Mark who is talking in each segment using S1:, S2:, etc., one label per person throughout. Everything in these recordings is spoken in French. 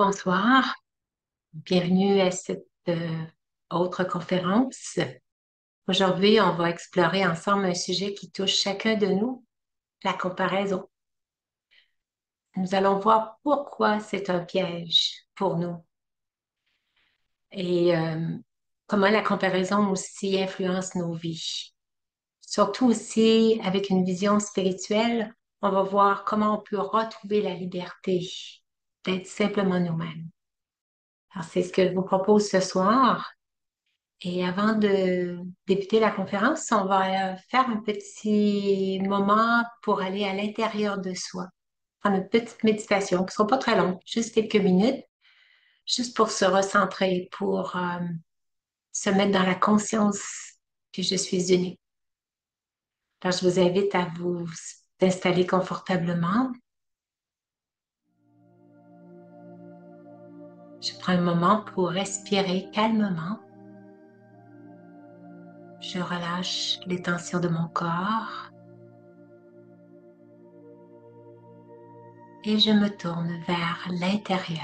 S1: Bonsoir, bienvenue à cette autre conférence. Aujourd'hui, on va explorer ensemble un sujet qui touche chacun de nous, la comparaison. Nous allons voir pourquoi c'est un piège pour nous et comment la comparaison aussi influence nos vies. Surtout aussi avec une vision spirituelle, on va voir comment on peut retrouver la liberté d'être simplement nous-mêmes. Alors, c'est ce que je vous propose ce soir. Et avant de débuter la conférence, on va faire un petit moment pour aller à l'intérieur de soi. Prendre une petite méditation qui ne sera pas très longue, juste quelques minutes, juste pour se recentrer, pour se mettre dans la conscience que je suis unique. Alors, je vous invite à vous installer confortablement. Je prends un moment pour respirer calmement. Je relâche les tensions de mon corps. Et je me tourne vers l'intérieur.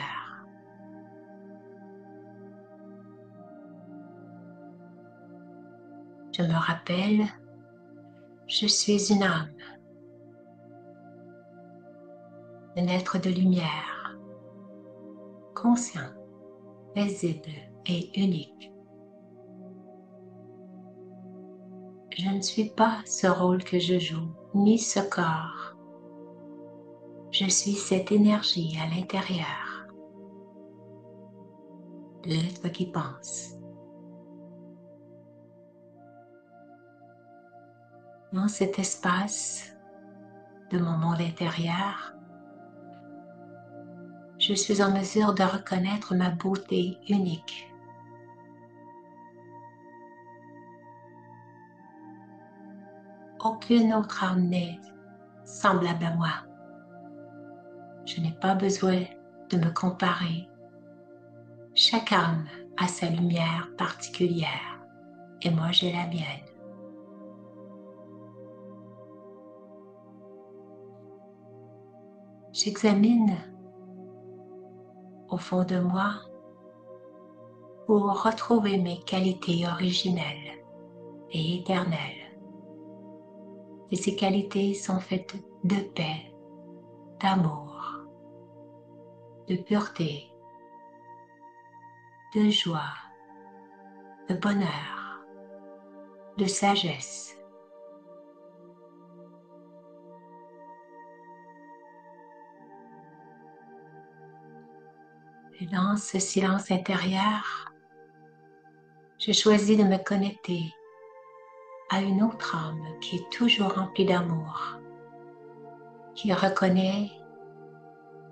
S1: Je me rappelle, je suis une âme, un être de lumière, conscient, paisible et unique. Je ne suis pas ce rôle que je joue, ni ce corps. Je suis cette énergie à l'intérieur, l'être qui pense. Dans cet espace de mon monde intérieur, je suis en mesure de reconnaître ma beauté unique. Aucune autre âme n'est semblable à moi. Je n'ai pas besoin de me comparer. Chaque âme a sa lumière particulière et moi j'ai la mienne. J'examine au fond de moi pour retrouver mes qualités originelles et éternelles. Et ces qualités sont faites de paix, d'amour, de pureté, de joie, de bonheur, de sagesse. Et dans ce silence intérieur, je choisis de me connecter à une autre âme qui est toujours remplie d'amour, qui reconnaît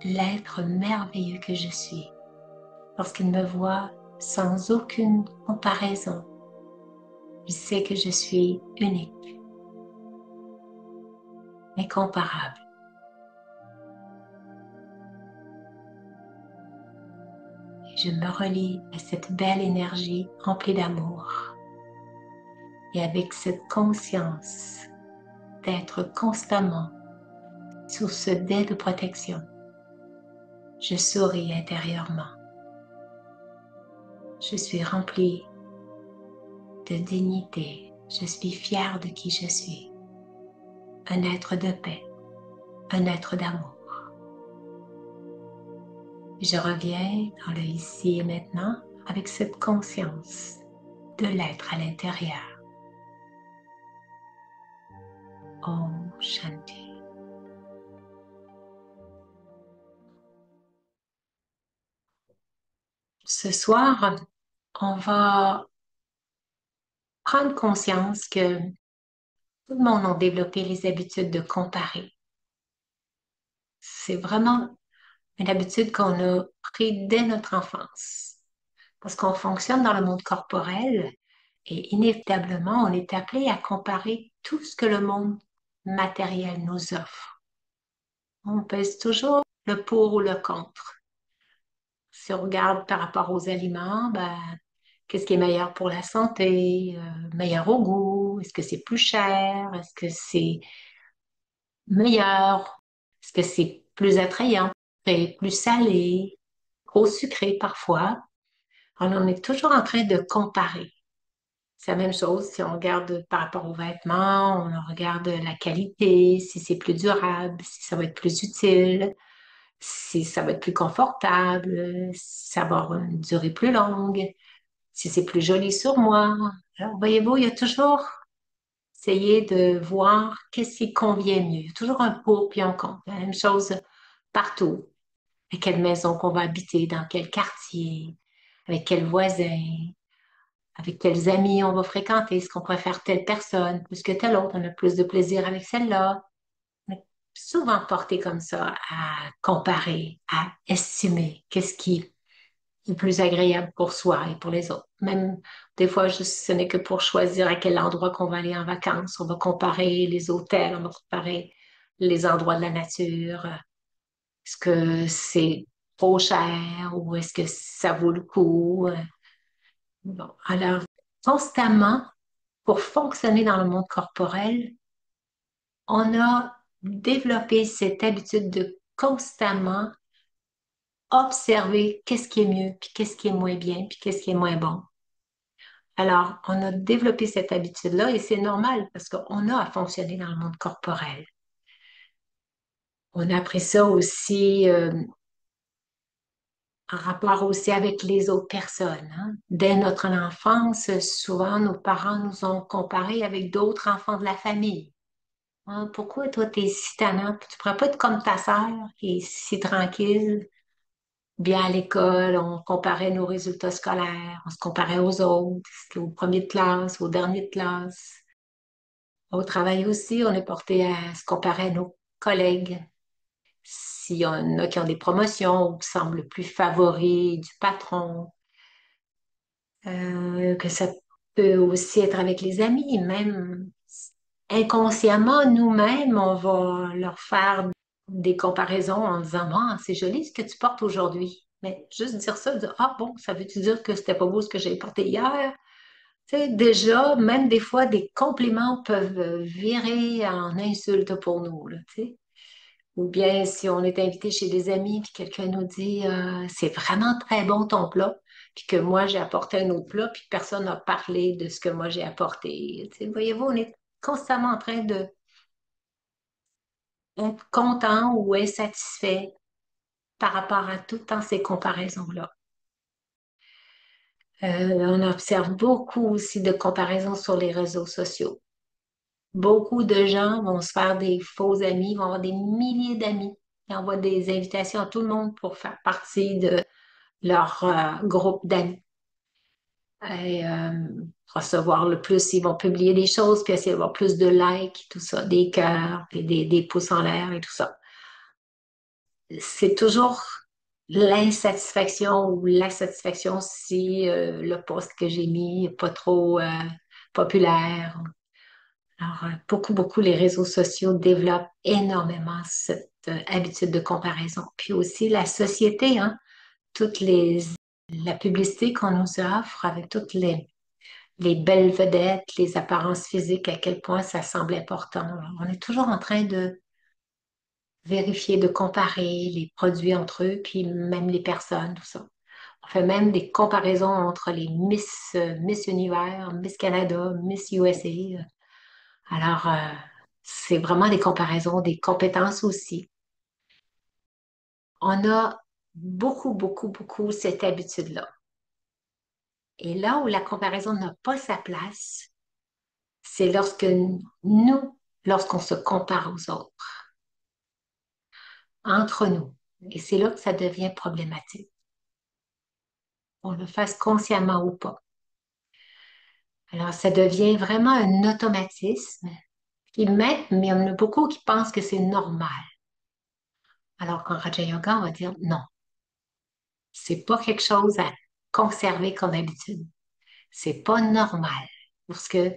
S1: l'être merveilleux que je suis, lorsqu'il me voit sans aucune comparaison. Il sait que je suis unique, incomparable. Et je me relie à cette belle énergie remplie d'amour et avec cette conscience d'être constamment sous ce dais de protection. Je souris intérieurement. Je suis remplie de dignité. Je suis fière de qui je suis. Un être de paix, un être d'amour. Je reviens dans le ici et maintenant avec cette conscience de l'être à l'intérieur. Om Shanti. Ce soir, on va prendre conscience que tout le monde a développé les habitudes de comparer. C'est vraiment une habitude qu'on a pris dès notre enfance. Parce qu'on fonctionne dans le monde corporel et inévitablement, on est appelé à comparer tout ce que le monde matériel nous offre. On pèse toujours le pour ou le contre. Si on regarde par rapport aux aliments, qu'est-ce qui est meilleur pour la santé, meilleur au goût, est-ce que c'est plus cher, est-ce que c'est meilleur, est-ce que c'est plus attrayant, et plus salé, trop sucré parfois. Alors, on est toujours en train de comparer. C'est la même chose si on regarde par rapport aux vêtements, on regarde la qualité, si c'est plus durable, si ça va être plus utile, si ça va être plus confortable, si ça va avoir une durée plus longue, si c'est plus joli sur moi. Alors, voyez-vous, il y a toujours essayer de voir qu'est-ce qui convient mieux. Il y a toujours un pour puis un contre. La même chose partout. À quelle maison qu'on va habiter, dans quel quartier, avec quels voisins, avec quels amis on va fréquenter, est-ce qu'on préfère telle personne plus que telle autre, on a plus de plaisir avec celle-là. On est souvent porté comme ça à comparer, à estimer qu'est-ce qui est plus agréable pour soi et pour les autres. Même des fois, ce n'est que pour choisir à quel endroit qu'on va aller en vacances. On va comparer les hôtels, on va comparer les endroits de la nature. Est-ce que c'est trop cher ou est-ce que ça vaut le coup? Bon, alors, constamment, pour fonctionner dans le monde corporel, on a développé cette habitude de constamment observer qu'est-ce qui est mieux, puis qu'est-ce qui est moins bien, puis qu'est-ce qui est moins bon. Alors, on a développé cette habitude-là et c'est normal parce qu'on a à fonctionner dans le monde corporel. On a appris ça aussi en rapport aussi avec les autres personnes, hein. Dès notre enfance, souvent nos parents nous ont comparés avec d'autres enfants de la famille. Hein, pourquoi toi, t'es si tannant? Tu pourrais pas être comme ta sœur qui est si tranquille, bien à l'école, on comparait nos résultats scolaires, on se comparait aux autres, c'était au premier de classe, au dernier de classe. Au travail aussi, on est porté à se comparer à nos collègues. S'il y en a qui ont des promotions ou qui semblent plus favoris du patron, que ça peut aussi être avec les amis, même inconsciemment, nous-mêmes, on va leur faire des comparaisons en disant, ah, c'est joli ce que tu portes aujourd'hui. Mais juste dire ça, dire, ah bon, ça veut-tu dire que c'était pas beau ce que j'ai porté hier? Tu sais, déjà, même des fois, des compliments peuvent virer en insultes pour nous, là, tu sais. Ou bien si on est invité chez des amis, puis quelqu'un nous dit c'est vraiment très bon ton plat, puis que moi j'ai apporté un autre plat, puis personne n'a parlé de ce que moi j'ai apporté. Tu sais, voyez-vous, on est constamment en train de être content ou insatisfait par rapport à tout le temps ces comparaisons-là. On observe beaucoup aussi de comparaisons sur les réseaux sociaux. Beaucoup de gens vont se faire des faux amis, vont avoir des milliers d'amis. Ils envoient des invitations à tout le monde pour faire partie de leur groupe d'amis. Et recevoir le plus, ils vont publier des choses, puis essayer d'avoir plus de likes, tout ça, des cœurs, puis des pouces en l'air et tout ça. C'est toujours l'insatisfaction ou la satisfaction si le post que j'ai mis n'est pas trop populaire. Alors, beaucoup, les réseaux sociaux développent énormément cette habitude de comparaison. Puis aussi la société, hein, toutes la publicité qu'on nous offre avec toutes les belles vedettes, les apparences physiques, à quel point ça semble important. Alors, on est toujours en train de vérifier, de comparer les produits entre eux, puis même les personnes, tout ça. On fait même des comparaisons entre les Miss Univers, Miss Canada, Miss USA. Alors, c'est vraiment des comparaisons, des compétences aussi. On a beaucoup cette habitude-là. Et là où la comparaison n'a pas sa place, c'est nous, lorsqu'on se compare aux autres, entre nous. Et c'est là que ça devient problématique. On le fasse consciemment ou pas. Alors, ça devient vraiment un automatisme. Mais il y en a beaucoup qui pensent que c'est normal. Alors qu'en Raja Yoga, on va dire non, c'est pas quelque chose à conserver comme habitude. C'est pas normal. Parce que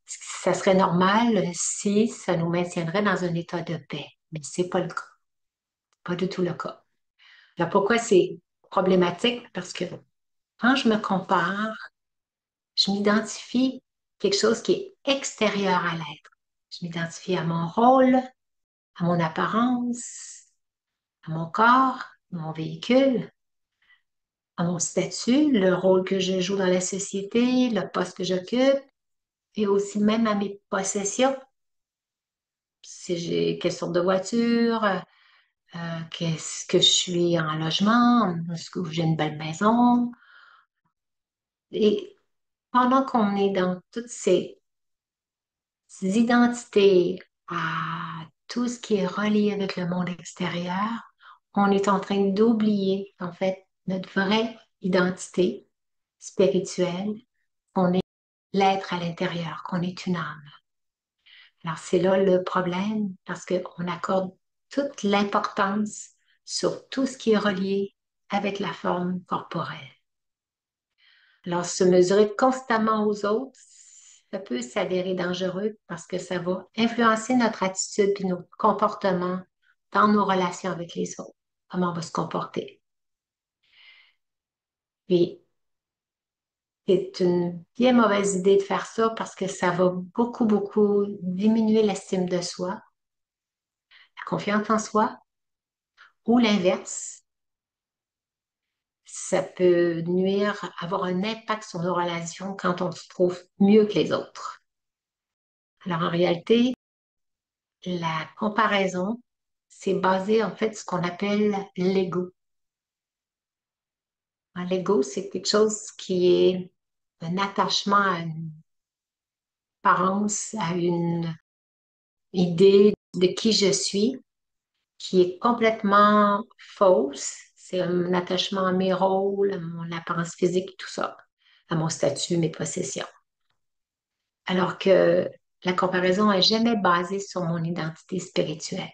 S1: ça serait normal si ça nous maintiendrait dans un état de paix. Mais c'est pas le cas. Pas du tout le cas. Alors pourquoi c'est problématique? Parce que quand je me compare, je m'identifie quelque chose qui est extérieur à l'être. Je m'identifie à mon rôle, à mon apparence, à mon corps, à mon véhicule. à mon statut, le rôle que je joue dans la société, le poste que j'occupe, et aussi même à mes possessions. Si j'ai quelle sorte de voiture, qu'est-ce que je suis en logement, est-ce que j'ai une belle maison. Et pendant qu'on est dans toutes ces identités à tout ce qui est relié avec le monde extérieur, on est en train d'oublier, en fait, notre vraie identité spirituelle, qu'on est l'être à l'intérieur, qu'on est une âme. Alors, c'est là le problème parce qu'on accorde toute l'importance sur tout ce qui est relié avec la forme corporelle. Alors, se mesurer constamment aux autres, ça peut s'avérer dangereux parce que ça va influencer notre attitude et nos comportements dans nos relations avec les autres, comment on va se comporter. Puis, c'est une bien mauvaise idée de faire ça parce que ça va beaucoup, beaucoup diminuer l'estime de soi, la confiance en soi, ou l'inverse. Ça peut nuire, avoir un impact sur nos relations quand on se trouve mieux que les autres. Alors, en réalité, la comparaison, c'est basé en fait sur ce qu'on appelle l'ego. L'ego, c'est quelque chose qui est un attachement à une apparence, à une idée de qui je suis, qui est complètement fausse. C'est un attachement à mes rôles, à mon apparence physique, tout ça, à mon statut, mes possessions. Alors que la comparaison n'est jamais basée sur mon identité spirituelle.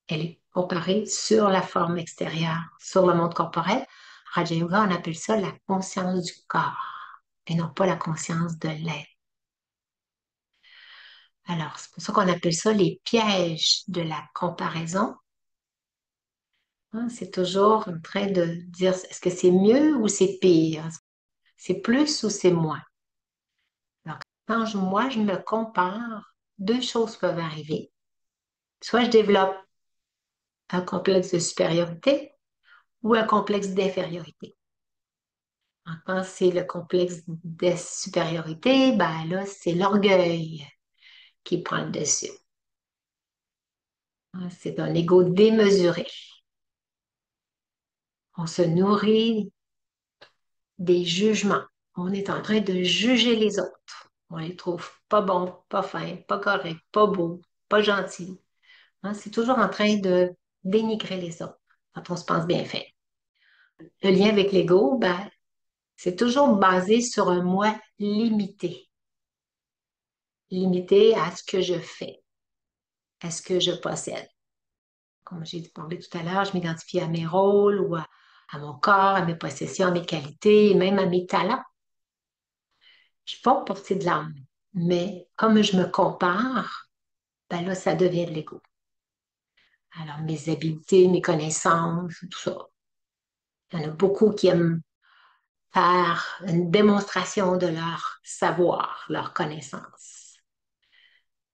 S1: Elle est comparée sur la forme extérieure, sur le monde corporel. Raja Yoga, on appelle ça la conscience du corps et non pas la conscience de l'être. Alors, c'est pour ça qu'on appelle ça les pièges de la comparaison. Hein, c'est toujours en train de dire, est-ce que c'est mieux ou c'est pire? C'est plus ou c'est moins? Alors, quand moi, je me compare, deux choses peuvent arriver. Soit je développe un complexe de supériorité ou un complexe d'infériorité. Quand c'est le complexe de supériorité, ben là, c'est l'orgueil qui prend le dessus. Hein, c'est un ego démesuré. On se nourrit des jugements. On est en train de juger les autres. On les trouve pas bons, pas fins, pas corrects, pas beaux, pas gentils. Hein, c'est toujours en train de dénigrer les autres quand on se pense bien fait. Le lien avec l'ego, ben, c'est toujours basé sur un moi limité. Limité à ce que je fais, à ce que je possède. Comme j'ai parlé tout à l'heure, je m'identifie à mes rôles ou à mon corps, à mes possessions, à mes qualités, et même à mes talents. Je suis pas portée de l'âme. Mais comme je me compare, ben là, ça devient de l'ego. Alors, mes habiletés, mes connaissances, tout ça. Il y en a beaucoup qui aiment faire une démonstration de leur savoir, leur connaissance.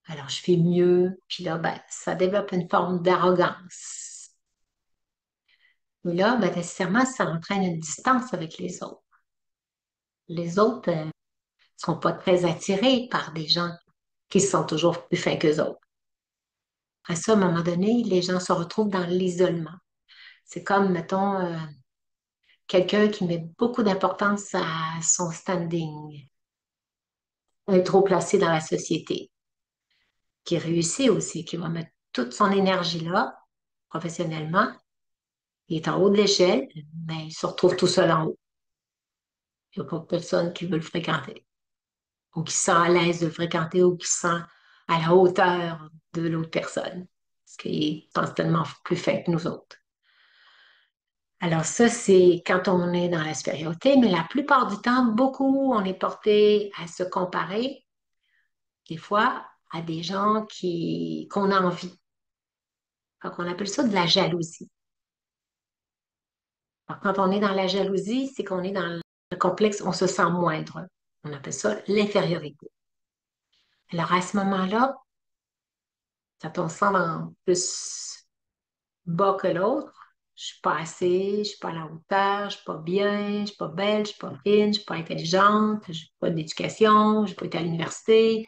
S1: Alors, je fais mieux, puis là, ben, ça développe une forme d'arrogance. Mais là, ben, nécessairement, ça entraîne une distance avec les autres. Les autres ne sont pas très attirés par des gens qui sont toujours plus fins qu'eux autres. Après ça, à un moment donné, les gens se retrouvent dans l'isolement. C'est comme, mettons, quelqu'un qui met beaucoup d'importance à son standing, être trop placé dans la société, qui réussit aussi, qui va mettre toute son énergie là, professionnellement. Il est en haut de l'échelle, mais il se retrouve tout seul en haut. Il n'y a pas personne qui veut le fréquenter, ou qui se sent à l'aise de le fréquenter, ou qui se sent à la hauteur de l'autre personne, parce qu'il pense tellement plus fin que nous autres. Alors ça, c'est quand on est dans la supériorité, mais la plupart du temps, beaucoup, on est porté à se comparer, des fois, à des gens qu'on a envie. Donc, on appelle ça de la jalousie. Alors, quand on est dans la jalousie, c'est qu'on est dans le complexe, on se sent moindre. On appelle ça l'infériorité. Alors, à ce moment-là, quand on se sent plus bas que l'autre, Je suis pas assez, je suis pas à la hauteur, je suis pas bien, je suis pas belle, je suis pas fine, je suis pas intelligente, je n'ai pas d'éducation, je n'ai pas été à l'université.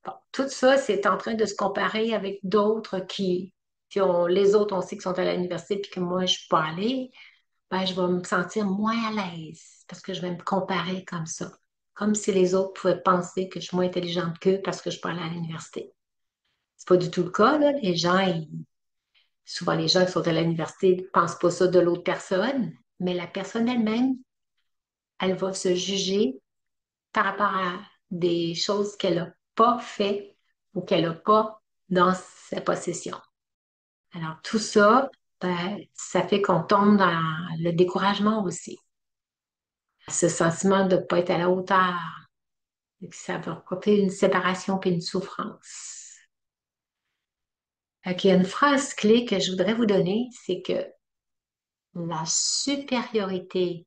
S1: Bon, tout ça, c'est en train de se comparer avec d'autres qui ont, les autres, on sait qu'ils sont à l'université puis que moi, je suis pas allée. Ben, je vais me sentir moins à l'aise parce que je vais me comparer comme ça. Comme si les autres pouvaient penser que je suis moins intelligente qu'eux parce que je suis pas allée à l'université. C'est pas du tout le cas, là. Souvent, les gens qui sont à l'université ne pensent pas ça de l'autre personne, mais la personne elle-même, elle va se juger par rapport à des choses qu'elle n'a pas fait ou qu'elle n'a pas dans sa possession. Alors, tout ça, ben, ça fait qu'on tombe dans le découragement aussi. Ce sentiment de ne pas être à la hauteur, et que ça va porter une séparation puis une souffrance. Il y a une phrase clé que je voudrais vous donner, c'est que la supériorité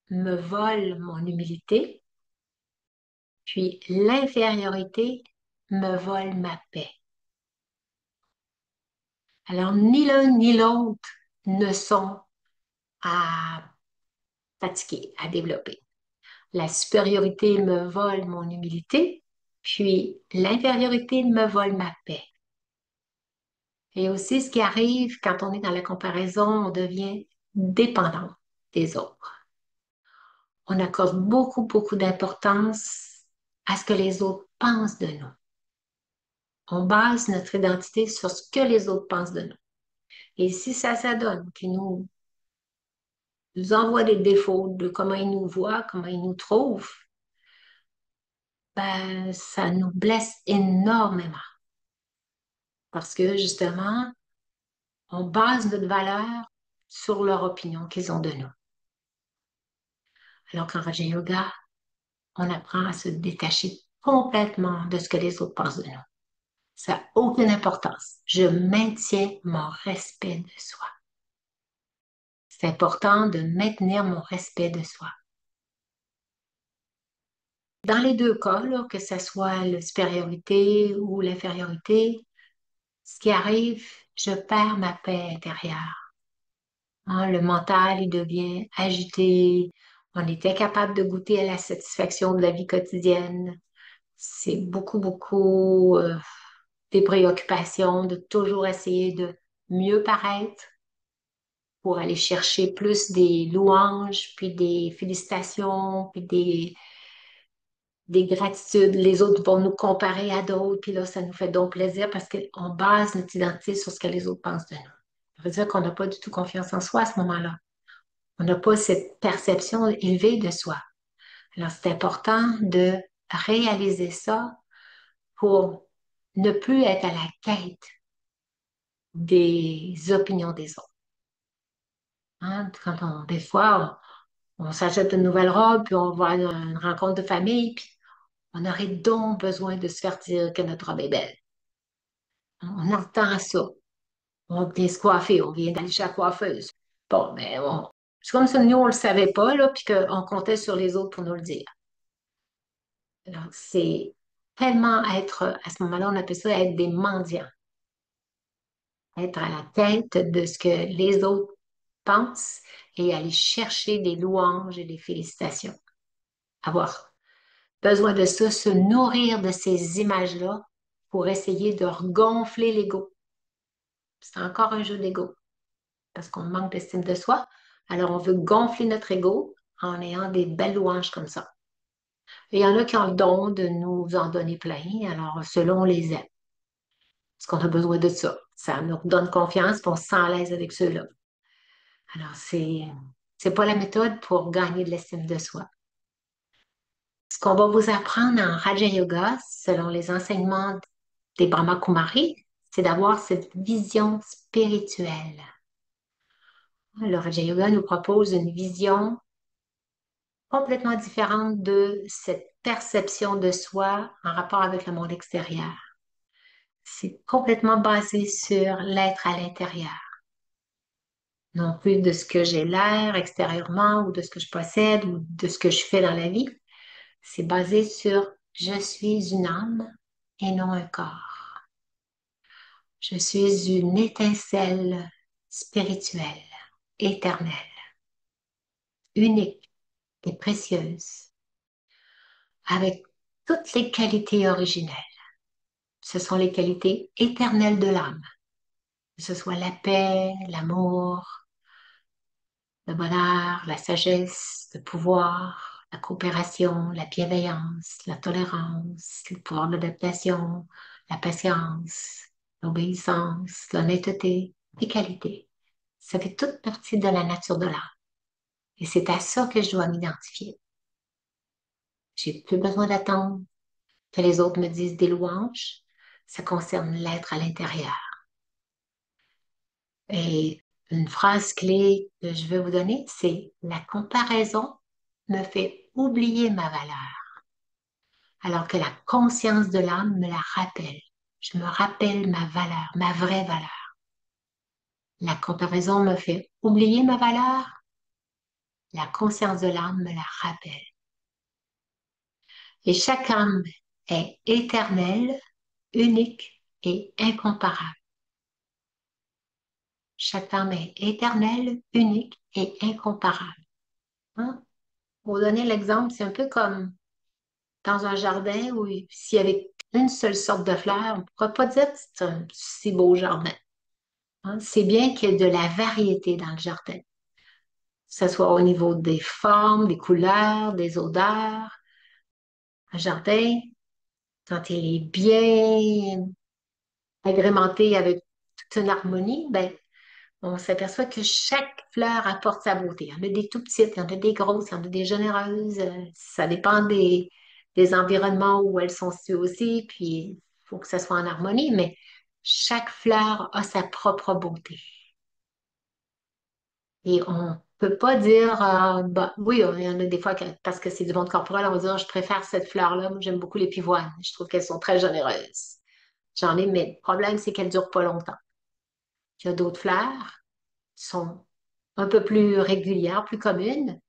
S1: me vole mon humilité, puis l'infériorité me vole ma paix. Alors, ni l'un ni l'autre ne sont à pratiquer, à développer. La supériorité me vole mon humilité, puis l'infériorité me vole ma paix. Et aussi, ce qui arrive quand on est dans la comparaison, on devient dépendant des autres. On accorde beaucoup, beaucoup d'importance à ce que les autres pensent de nous. On base notre identité sur ce que les autres pensent de nous. Et si ça donne qu'ils nous envoient des défauts de comment ils nous voient, comment ils nous trouvent, ben, ça nous blesse énormément. Parce que justement, on base notre valeur sur leur opinion qu'ils ont de nous. Alors qu'en Raja Yoga, on apprend à se détacher complètement de ce que les autres pensent de nous. Ça n'a aucune importance. Je maintiens mon respect de soi. C'est important de maintenir mon respect de soi. Dans les deux cas, là, que ce soit la supériorité ou l'infériorité, ce qui arrive, je perds ma paix intérieure. Hein, le mental, il devient agité. On est incapable de goûter à la satisfaction de la vie quotidienne. C'est beaucoup, beaucoup des préoccupations, de toujours essayer de mieux paraître pour aller chercher plus des louanges, puis des félicitations, puis des gratitudes. Les autres vont nous comparer à d'autres, puis là, ça nous fait donc plaisir parce qu'on base notre identité sur ce que les autres pensent de nous. Ça veut dire qu'on n'a pas du tout confiance en soi à ce moment-là. On n'a pas cette perception élevée de soi. Alors, c'est important de réaliser ça pour ne plus être à la quête des opinions des autres. Hein? Des fois, on s'achète une nouvelle robe, puis on va à une rencontre de famille, puis on aurait donc besoin de se faire dire que notre robe est belle. On attend ça. On vient se coiffer, on vient d'aller chez la coiffeuse. Bon, ben, c'est comme si nous, on ne le savait pas, là, puis qu'on comptait sur les autres pour nous le dire. Alors, c'est tellement être, à ce moment-là, on appelle ça être des mendiants. Être à la tête de ce que les autres pensent et aller chercher des louanges et des félicitations. Avoir besoin de ça, se nourrir de ces images-là pour essayer de regonfler l'ego. C'est encore un jeu d'ego parce qu'on manque d'estime de soi. Alors, on veut gonfler notre ego en ayant des belles louanges comme ça. Et il y en a qui ont le don de nous en donner plein, alors selon on les aime. Parce qu'on a besoin de ça. Ça nous donne confiance et on se sent à l'aise avec ceux-là. Alors, c'est pas la méthode pour gagner de l'estime de soi. Ce qu'on va vous apprendre en Raja Yoga, selon les enseignements des Brahma Kumaris, c'est d'avoir cette vision spirituelle. Le Raja Yoga nous propose une vision complètement différente de cette perception de soi en rapport avec le monde extérieur. C'est complètement basé sur l'être à l'intérieur, non plus de ce que j'ai l'air extérieurement ou de ce que je possède ou de ce que je fais dans la vie. C'est basé sur je suis une âme et non un corps. Je suis une étincelle spirituelle, éternelle, unique et précieuse, avec toutes les qualités originelles. Ce sont les qualités éternelles de l'âme, que ce soit la paix, l'amour, le bonheur, la sagesse, le pouvoir, la coopération, la bienveillance, la tolérance, le pouvoir d'adaptation, la patience, l'obéissance, l'honnêteté, les qualités. Ça fait toute partie de la nature de l'âme. Et c'est à ça que je dois m'identifier. J'ai plus besoin d'attendre que les autres me disent des louanges. Ça concerne l'être à l'intérieur. Et une phrase clé que je vais vous donner, c'est la comparaison me fait oublier ma valeur, alors que la conscience de l'âme me la rappelle. Je me rappelle ma valeur, ma vraie valeur. La comparaison me fait oublier ma valeur, la conscience de l'âme me la rappelle. Et chaque âme est éternelle, unique et incomparable. Chaque âme est éternelle, unique et incomparable. Hein? Pour donner l'exemple, c'est un peu comme dans un jardin où s'il y avait une seule sorte de fleur, on ne pourrait pas dire que c'est un si beau jardin. Hein? C'est bien qu'il y ait de la variété dans le jardin, que ce soit au niveau des formes, des couleurs, des odeurs. Un jardin, quand il est bien agrémenté avec toute une harmonie, ben, on s'aperçoit que chaque fleur apporte sa beauté. Il y en a des tout petites, il y en a des grosses, il y en a des généreuses. Ça dépend des environnements où elles sont situées aussi, puis il faut que ça soit en harmonie, mais chaque fleur a sa propre beauté. Et on peut pas dire, bah, oui, il y en a des fois, parce que c'est du monde corporel, on va dire, je préfère cette fleur-là. Moi, j'aime beaucoup les pivoines. Je trouve qu'elles sont très généreuses. J'en ai, mais le problème, c'est qu'elles durent pas longtemps. Il y a d'autres fleurs qui sont un peu plus régulières, plus communes,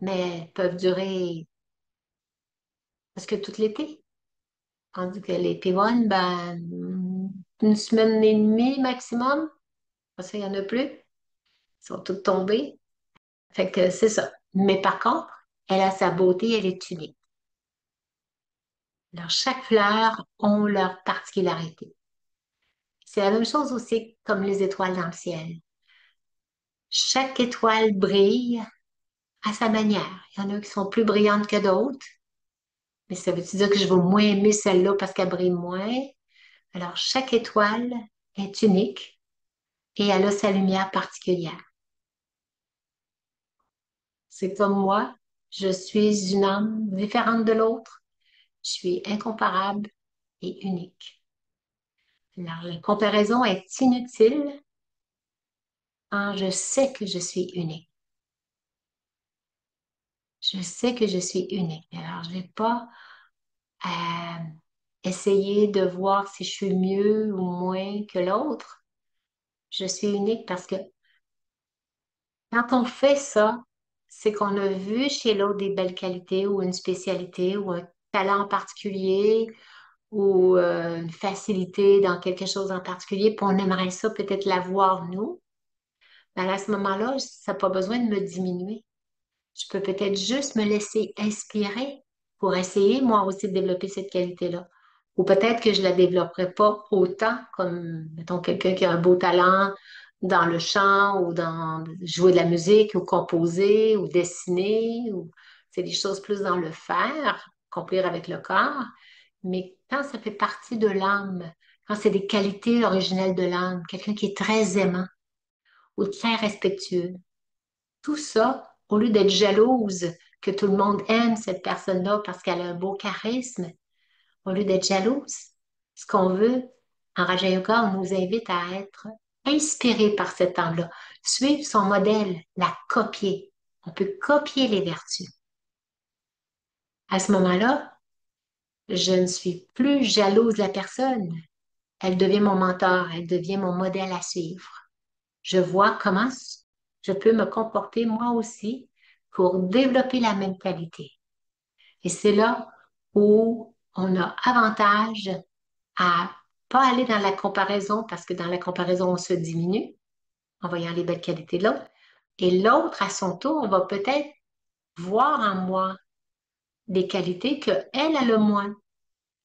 S1: mais peuvent durer presque tout l'été. Tandis que les pivoines, ben, une semaine et demie maximum. Après ça, il n'y en a plus. Ils sont toutes tombées. Fait que c'est ça. Mais par contre, elle a sa beauté, elle est unique. Alors, chaque fleur ont leur particularité. C'est la même chose aussi comme les étoiles dans le ciel. Chaque étoile brille à sa manière. Il y en a qui sont plus brillantes que d'autres. Mais ça veut-tu dire que je vais moins aimer celle-là parce qu'elle brille moins? Alors, chaque étoile est unique et elle a sa lumière particulière. C'est comme moi, je suis une âme différente de l'autre. Je suis incomparable et unique. Alors, la comparaison est inutile quand je sais que je suis unique. Je sais que je suis unique. Alors, je vais pas essayer de voir si je suis mieux ou moins que l'autre. Je suis unique parce que quand on fait ça, c'est qu'on a vu chez l'autre des belles qualités ou une spécialité ou un talent en particulier ou une facilité dans quelque chose en particulier, puis on aimerait ça peut-être l'avoir nous. Ben, à ce moment-là, ça n'a pas besoin de me diminuer. Je peux peut-être juste me laisser inspirer pour essayer moi aussi de développer cette qualité-là. Ou peut-être que je la développerai pas autant comme, mettons, quelqu'un qui a un beau talent dans le chant ou dans jouer de la musique ou composer ou dessiner ou c'est des choses plus dans le faire, accomplir avec le corps. Mais quand ça fait partie de l'âme, quand c'est des qualités originelles de l'âme, quelqu'un qui est très aimant ou très respectueux, tout ça, au lieu d'être jalouse que tout le monde aime cette personne-là parce qu'elle a un beau charisme, au lieu d'être jalouse, ce qu'on veut en Raja Yoga, on nous invite à être inspiré par cet âme-là, suivre son modèle, la copier. On peut copier les vertus. À ce moment-là, je ne suis plus jalouse de la personne. Elle devient mon mentor, elle devient mon modèle à suivre. Je vois comment je peux me comporter moi aussi pour développer la même qualité. Et c'est là où on a avantage à pas aller dans la comparaison parce que dans la comparaison, on se diminue, en voyant les belles qualités de l'autre. Et l'autre, à son tour, va peut-être voir en moi des qualités qu'elle, elle a moins.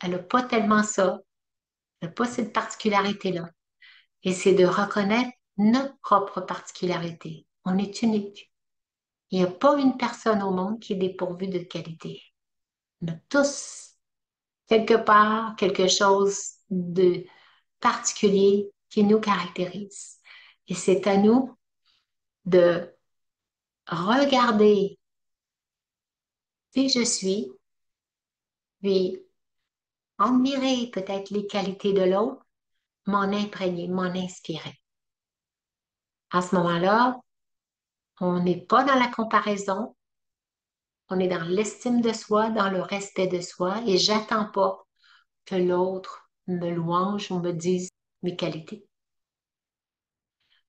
S1: Elle n'a pas tellement ça. Elle n'a pas cette particularité-là. Et c'est de reconnaître notre propre particularité. On est unique. Il n'y a pas une personne au monde qui est dépourvue de qualité. On a tous, quelque part, quelque chose de particulier qui nous caractérise. Et c'est à nous de regarder qui je suis, puis admirer peut-être les qualités de l'autre, m'en imprégner, m'en inspirer. À ce moment-là, on n'est pas dans la comparaison, on est dans l'estime de soi, dans le respect de soi, et j'attends pas que l'autre me louange ou me dise mes qualités.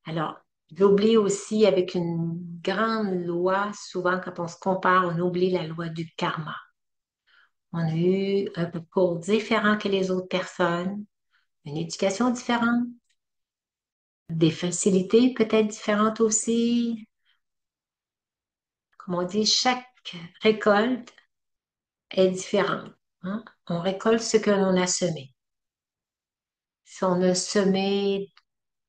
S1: Alors, j'oublie aussi avec une grande loi, souvent quand on se compare, on oublie la loi du karma. On a eu un parcours différent que les autres personnes, une éducation différente, des facilités peut-être différentes aussi. Comme on dit, chaque récolte est différente, hein. On récolte ce que l'on a semé. Si on a semé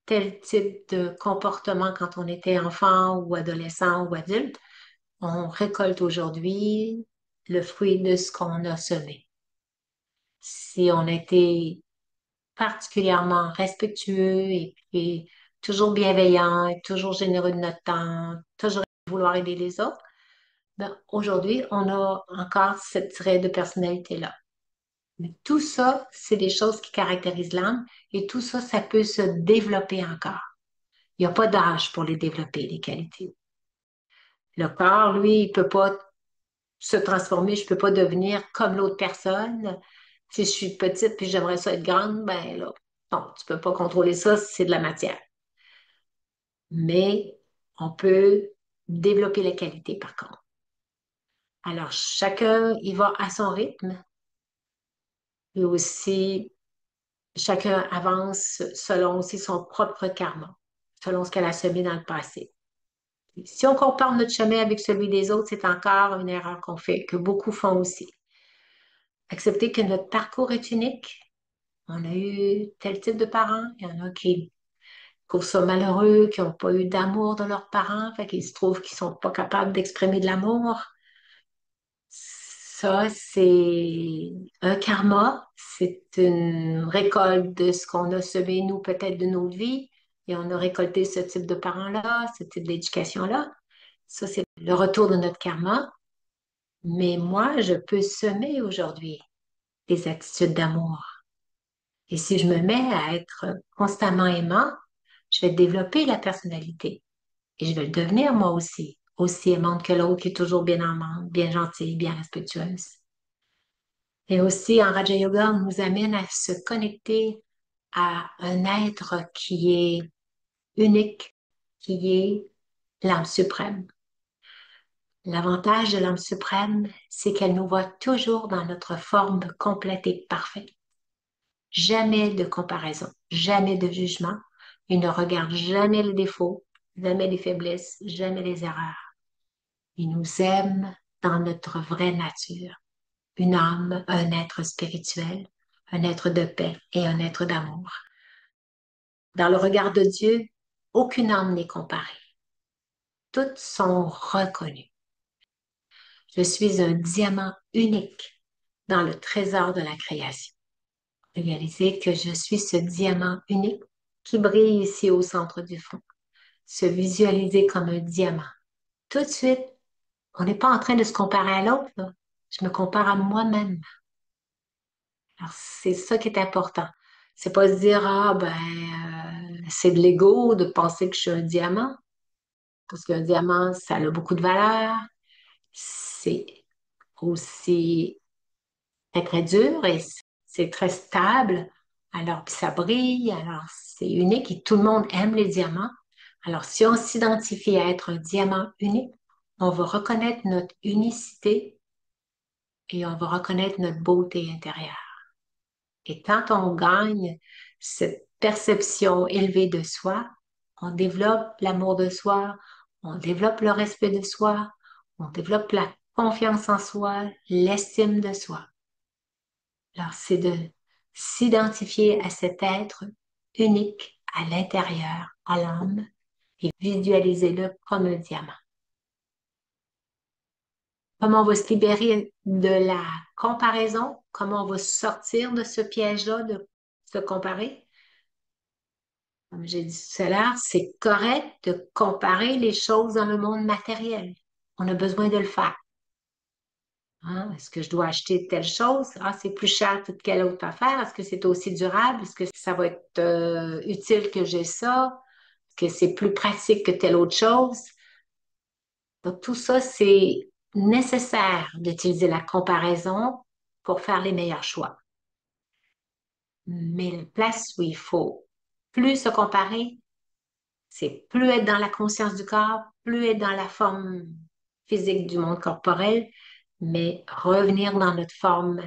S1: tel type de comportement quand on était enfant ou adolescent ou adulte, on récolte aujourd'hui le fruit de ce qu'on a semé. Si on était particulièrement respectueux et puis toujours bienveillant et toujours généreux de notre temps, toujours vouloir aider les autres, ben, aujourd'hui, on a encore ce trait de personnalité-là. Mais tout ça, c'est des choses qui caractérisent l'âme et tout ça, ça peut se développer encore. Il n'y a pas d'âge pour les développer, les qualités. Le corps, lui, il peut pas se transformer, je peux pas devenir comme l'autre personne. Si je suis petite puis j'aimerais ça être grande, ben là, non, tu peux pas contrôler ça, c'est de la matière. Mais on peut développer les qualités par contre. Alors, chacun y va à son rythme et aussi chacun avance selon aussi son propre karma, selon ce qu'elle a semé dans le passé. Si on compare notre chemin avec celui des autres, c'est encore une erreur qu'on fait, que beaucoup font aussi. Accepter que notre parcours est unique. On a eu tel type de parents. Il y en a qui trouvent ça malheureux, qui n'ont pas eu d'amour de leurs parents, fait qu'ils se trouvent qu'ils sont pas capables d'exprimer de l'amour. Ça, c'est un karma. C'est une récolte de ce qu'on a semé, nous, peut-être de notre vie. Et on a récolté ce type de parents-là, ce type d'éducation-là. Ça, c'est le retour de notre karma. Mais moi, je peux semer aujourd'hui des attitudes d'amour. Et si je me mets à être constamment aimant, je vais développer la personnalité. Et je vais le devenir moi aussi, aussi aimante que l'autre qui est toujours bien aimante, bien gentille, bien respectueuse. Et aussi, en Raja Yoga, on nous amène à se connecter à un être qui est unique, qui est l'âme suprême. L'avantage de l'âme suprême, c'est qu'elle nous voit toujours dans notre forme complète et parfaite. Jamais de comparaison, jamais de jugement. Il ne regarde jamais les défauts, jamais les faiblesses, jamais les erreurs. Il nous aime dans notre vraie nature. Une âme, un être spirituel, un être de paix et un être d'amour. Dans le regard de Dieu, aucune âme n'est comparée. Toutes sont reconnues. Je suis un diamant unique dans le trésor de la création. Réaliser que je suis ce diamant unique qui brille ici au centre du fond. Se visualiser comme un diamant. Tout de suite, on n'est pas en train de se comparer à l'autre, là. Je me compare à moi-même. Alors, c'est ça qui est important. C'est pas se dire, ah, ben, c'est de l'ego de penser que je suis un diamant. Parce qu'un diamant, ça a beaucoup de valeur. C'est aussi très, très dur et c'est très stable. Alors, puis ça brille. Alors, c'est unique et tout le monde aime les diamants. Alors, si on s'identifie à être un diamant unique, on va reconnaître notre unicité et on va reconnaître notre beauté intérieure. Et quand on gagne cette perception élevée de soi, On développe l'amour de soi, on développe le respect de soi, on développe la confiance en soi, l'estime de soi. Alors, c'est de s'identifier à cet être unique à l'intérieur, à l'âme, et visualiser-le comme un diamant. Comment on va se libérer de la comparaison? Comment on va sortir de ce piège-là de se comparer? Comme j'ai dit tout à l'heure, c'est correct de comparer les choses dans le monde matériel. On a besoin de le faire. Hein? Est-ce que je dois acheter telle chose? Ah, c'est plus cher que quelle autre affaire. Est-ce que c'est aussi durable? Est-ce que ça va être utile que j'ai ça? Est-ce que c'est plus pratique que telle autre chose? Donc, tout ça, c'est nécessaire d'utiliser la comparaison pour faire les meilleurs choix. Mais la place où il faut plus se comparer, c'est plus être dans la conscience du corps, plus être dans la forme physique du monde corporel, mais revenir dans notre forme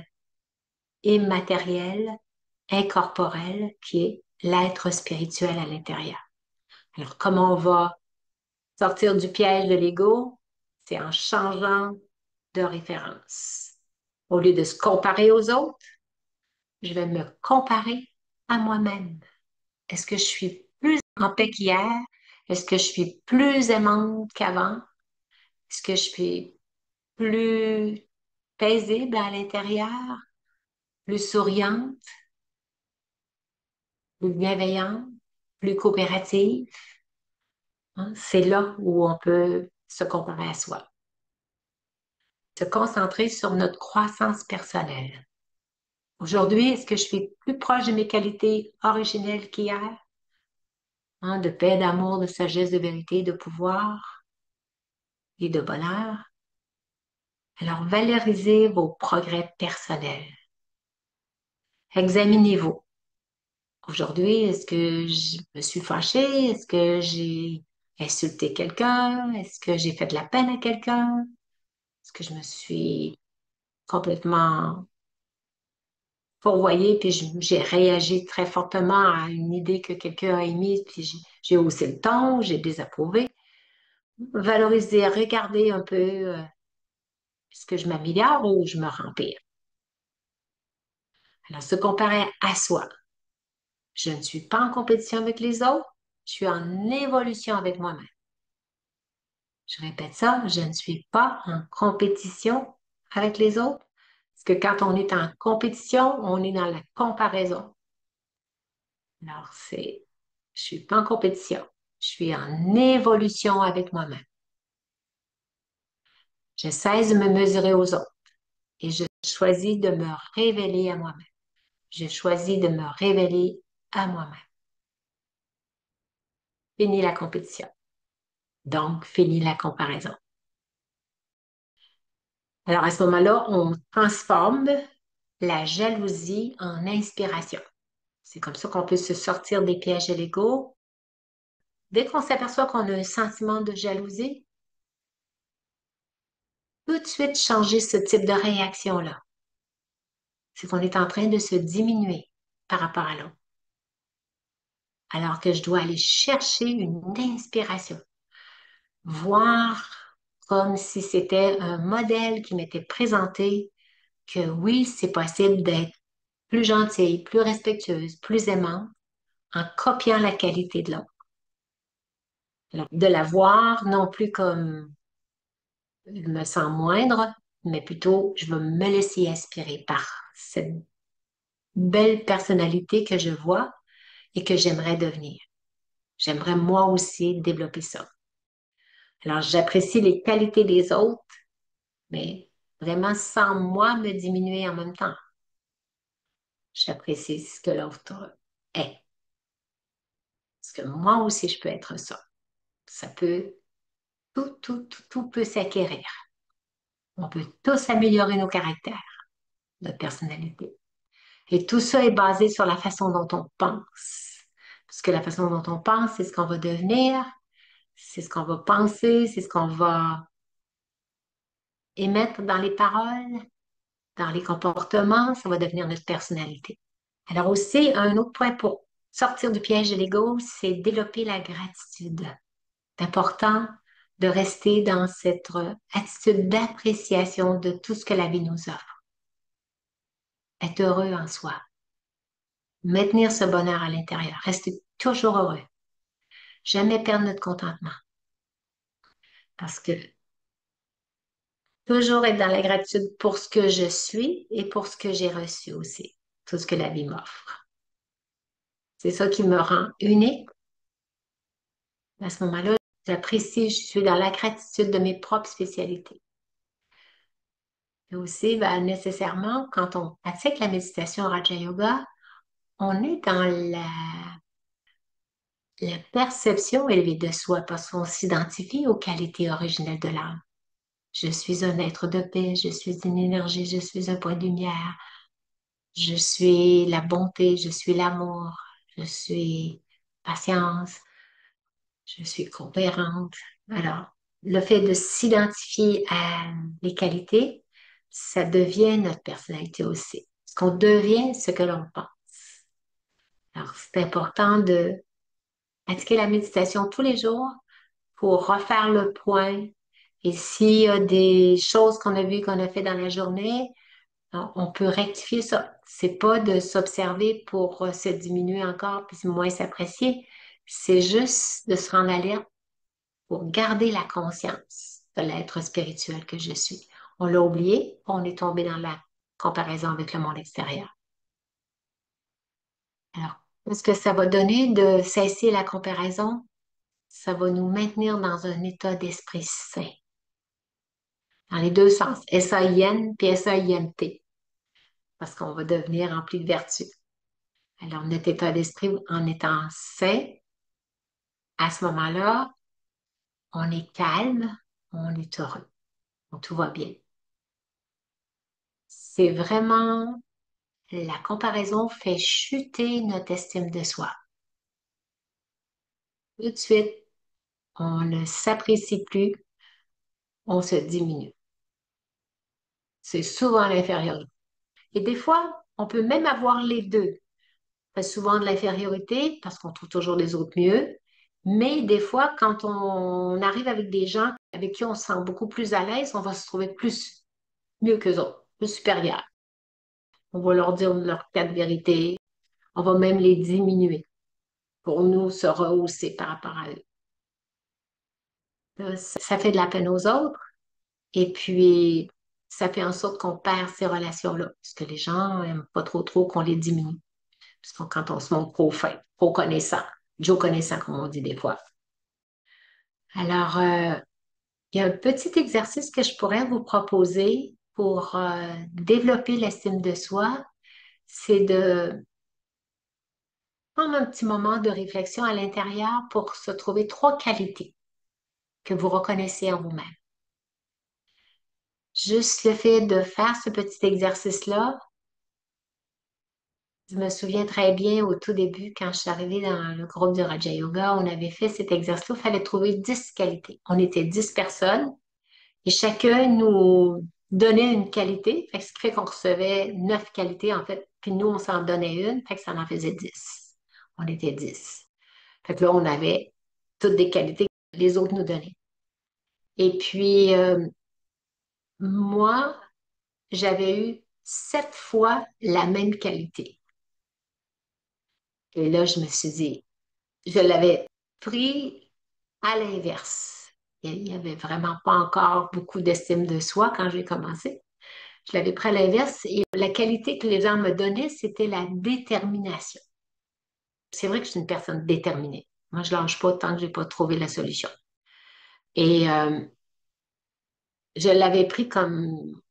S1: immatérielle, incorporelle, qui est l'être spirituel à l'intérieur. Alors, comment on va sortir du piège de l'ego? C'est en changeant de référence. Au lieu de se comparer aux autres, je vais me comparer à moi-même. Est-ce que je suis plus en paix qu'hier? Est-ce que je suis plus aimante qu'avant? Est-ce que je suis plus paisible à l'intérieur? Plus souriante? Plus bienveillante? Plus coopérative? Hein? C'est là où on peut se comparer à soi. Se concentrer sur notre croissance personnelle. Aujourd'hui, est-ce que je suis plus proche de mes qualités originelles qu'hier? Hein, de paix, d'amour, de sagesse, de vérité, de pouvoir et de bonheur? Alors, valorisez vos progrès personnels. Examinez-vous. Aujourd'hui, est-ce que je me suis fâchée? Est-ce que j'ai insulté quelqu'un? Est-ce que j'ai fait de la peine à quelqu'un? Est-ce que je me suis complètement fourvoyée puis j'ai réagi très fortement à une idée que quelqu'un a émise puis j'ai haussé le ton, j'ai désapprouvé? Valoriser, regarder un peu, est-ce que je m'améliore ou je me rends pire? Alors, se comparer à soi. Je ne suis pas en compétition avec les autres, je suis en évolution avec moi-même. Je répète ça, je ne suis pas en compétition avec les autres, parce que quand on est en compétition, on est dans la comparaison. Alors, je suis pas en compétition, je suis en évolution avec moi-même. Je cesse de me mesurer aux autres et je choisis de me révéler à moi-même. Je choisis de me révéler à moi-même. Fini la compétition. Donc, fini la comparaison. Alors, à ce moment-là, on transforme la jalousie en inspiration. C'est comme ça qu'on peut se sortir des pièges de l'ego. Dès qu'on s'aperçoit qu'on a un sentiment de jalousie, tout de suite changer ce type de réaction-là. C'est qu'on est en train de se diminuer par rapport à l'autre. Alors que je dois aller chercher une inspiration. Voir comme si c'était un modèle qui m'était présenté que oui, c'est possible d'être plus gentille, plus respectueuse, plus aimante en copiant la qualité de l'autre. Alors, de la voir non plus comme je me sens moindre, mais plutôt je vais me laisser inspirer par cette belle personnalité que je vois et que j'aimerais devenir. J'aimerais moi aussi développer ça. Alors, j'apprécie les qualités des autres, mais vraiment sans moi me diminuer en même temps. J'apprécie ce que l'autre est. Parce que moi aussi, je peux être ça. Ça peut, tout peut s'acquérir. On peut tous améliorer nos caractères, notre personnalité. Et tout ça est basé sur la façon dont on pense. Parce que la façon dont on pense, c'est ce qu'on va devenir, c'est ce qu'on va penser, c'est ce qu'on va émettre dans les paroles, dans les comportements, ça va devenir notre personnalité. Alors aussi, un autre point pour sortir du piège de l'ego, c'est développer la gratitude. C'est important de rester dans cette attitude d'appréciation de tout ce que la vie nous offre. Être heureux en soi. Maintenir ce bonheur à l'intérieur. Rester toujours heureux. Jamais perdre notre contentement. Parce que toujours être dans la gratitude pour ce que je suis et pour ce que j'ai reçu aussi. Tout ce que la vie m'offre. C'est ça qui me rend unique. À ce moment-là, j'apprécie, je suis dans la gratitude de mes propres spécialités. Et aussi, ben, nécessairement, quand on pratique la méditation Raja Yoga, on est dans la perception élevée de soi parce qu'on s'identifie aux qualités originelles de l'âme. Je suis un être de paix, je suis une énergie, je suis un point de lumière, je suis la bonté, je suis l'amour, je suis patience, je suis coopérante. Alors, le fait de s'identifier à les qualités, ça devient notre personnalité aussi. Parce qu'on devient ce que l'on pense. Alors, c'est important de pratiquer la méditation tous les jours pour refaire le point. Et s'il y a des choses qu'on a vues, qu'on a fait dans la journée, on peut rectifier ça. C'est pas de s'observer pour se diminuer encore puis moins s'apprécier. C'est juste de se rendre alerte pour garder la conscience de l'être spirituel que je suis. On l'a oublié, on est tombé dans la comparaison avec le monde extérieur. Alors, ce que ça va donner de cesser la comparaison, ça va nous maintenir dans un état d'esprit sain, dans les deux sens, S-A-I-N puis S-A-I-N-T, parce qu'on va devenir rempli de vertu. Alors, notre état d'esprit, en étant sain, à ce moment-là, on est calme, on est heureux, tout va bien. C'est vraiment la comparaison fait chuter notre estime de soi. Tout de suite, on ne s'apprécie plus, on se diminue. C'est souvent l'infériorité. Et des fois, on peut même avoir les deux. Fait souvent de l'infériorité parce qu'on trouve toujours les autres mieux. Mais des fois, quand on arrive avec des gens avec qui on se sent beaucoup plus à l'aise, on va se trouver plus mieux qu'eux autres, plus supérieurs. On va leur dire leur cas de vérité. On va même les diminuer pour nous se rehausser par rapport à eux. Ça fait de la peine aux autres et puis ça fait en sorte qu'on perd ces relations-là parce que les gens n'aiment pas trop qu'on les diminue. Parce que quand on se montre trop fin, trop connaissant, Joe connaissant, comme on dit des fois. Alors, il y a un petit exercice que je pourrais vous proposer pour développer l'estime de soi, c'est de prendre un petit moment de réflexion à l'intérieur pour se trouver trois qualités que vous reconnaissez en vous-même. Juste le fait de faire ce petit exercice-là, je me souviens très bien au tout début, quand je suis arrivée dans le groupe de Raja Yoga, on avait fait cet exercice-là, il fallait trouver 10 qualités. On était 10 personnes et chacun nous donnait une qualité, fait que ce qui fait qu'on recevait 9 qualités en fait, puis nous, on s'en donnait une, fait que ça en faisait 10. On était 10. Fait que là, on avait toutes des qualités que les autres nous donnaient. Et puis, moi, j'avais eu 7 fois la même qualité. Et là, je me suis dit, je l'avais pris à l'inverse. Il n'y avait vraiment pas encore beaucoup d'estime de soi quand j'ai commencé. Je l'avais pris à l'inverse et la qualité que les gens me donnaient, c'était la détermination. C'est vrai que je suis une personne déterminée. Moi, je ne lâche pas tant que je n'ai pas trouvé la solution. Et je l'avais pris comme,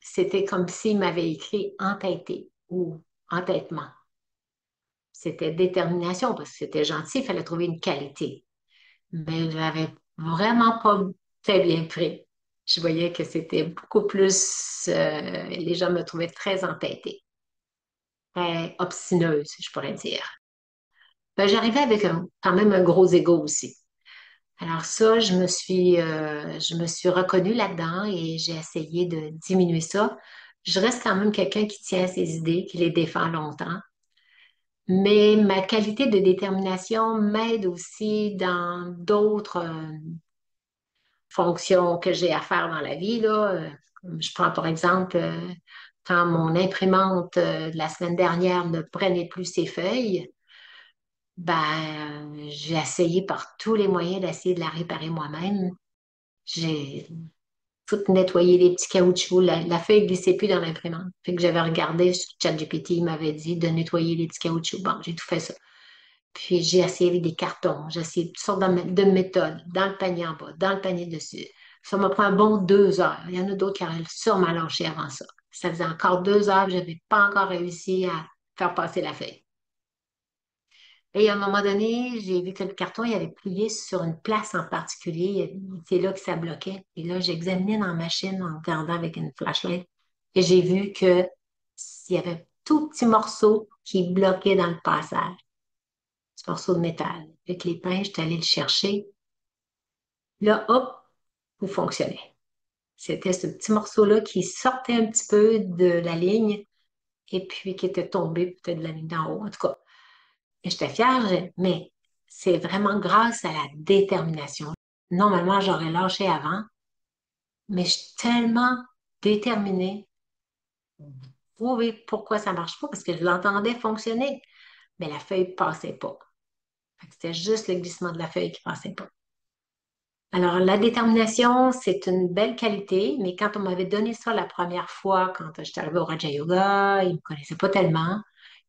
S1: c'était comme s'il m'avait écrit entêté ou entêtement. C'était détermination parce que c'était gentil, il fallait trouver une qualité. Mais je l'avais vraiment pas très bien pris. Je voyais que c'était beaucoup plus, les gens me trouvaient très entêtée, très obstineuse, je pourrais dire. Ben, j'arrivais avec quand même un gros ego aussi. Alors ça, je me suis reconnue là-dedans et j'ai essayé de diminuer ça. Je reste quand même quelqu'un qui tient à ses idées, qui les défend longtemps. Mais ma qualité de détermination m'aide aussi dans d'autres fonctions que j'ai à faire dans la vie, là. Je prends par exemple, quand mon imprimante de la semaine dernière ne prenait plus ses feuilles, ben, j'ai essayé par tous les moyens d'essayer de la réparer moi-même. J'ai tout nettoyé les petits caoutchoucs. La feuille ne glissait plus dans l'imprimante. Fait que j'avais regardé sur ChatGPT, il m'avait dit de nettoyer les petits caoutchoucs. Bon, j'ai tout fait ça. Puis j'ai essayé avec des cartons, j'ai essayé toutes sortes de méthodes, dans le panier en bas, dans le panier dessus. Ça m'a pris un bon 2 heures. Il y en a d'autres qui auraient sûrement lâché avant ça. Ça faisait encore 2 heures, je n'avais pas encore réussi à faire passer la feuille. Et à un moment donné, j'ai vu que le carton, il avait plié sur une place en particulier. C'est là que ça bloquait. Et là, j'ai examiné dans la machine en regardant avec une flashlight. Et j'ai vu que il y avait un tout petit morceau qui bloquait dans le passage, ce morceau de métal. Avec les pinces, j'étais allée le chercher. Là, hop, vous fonctionnez. C'était ce petit morceau-là qui sortait un petit peu de la ligne et puis qui était tombé peut-être de la ligne d'en haut. En tout cas, et j'étais fière, mais c'est vraiment grâce à la détermination. Normalement, j'aurais lâché avant, mais je suis tellement déterminée pour prouver pourquoi ça marche pas, parce que je l'entendais fonctionner, mais la feuille passait pas. Fait que c'était juste le glissement de la feuille qui passait pas. Alors, la détermination, c'est une belle qualité, mais quand on m'avait donné ça la première fois, quand j'étais arrivée au Raja Yoga, ils ne me connaissaient pas tellement.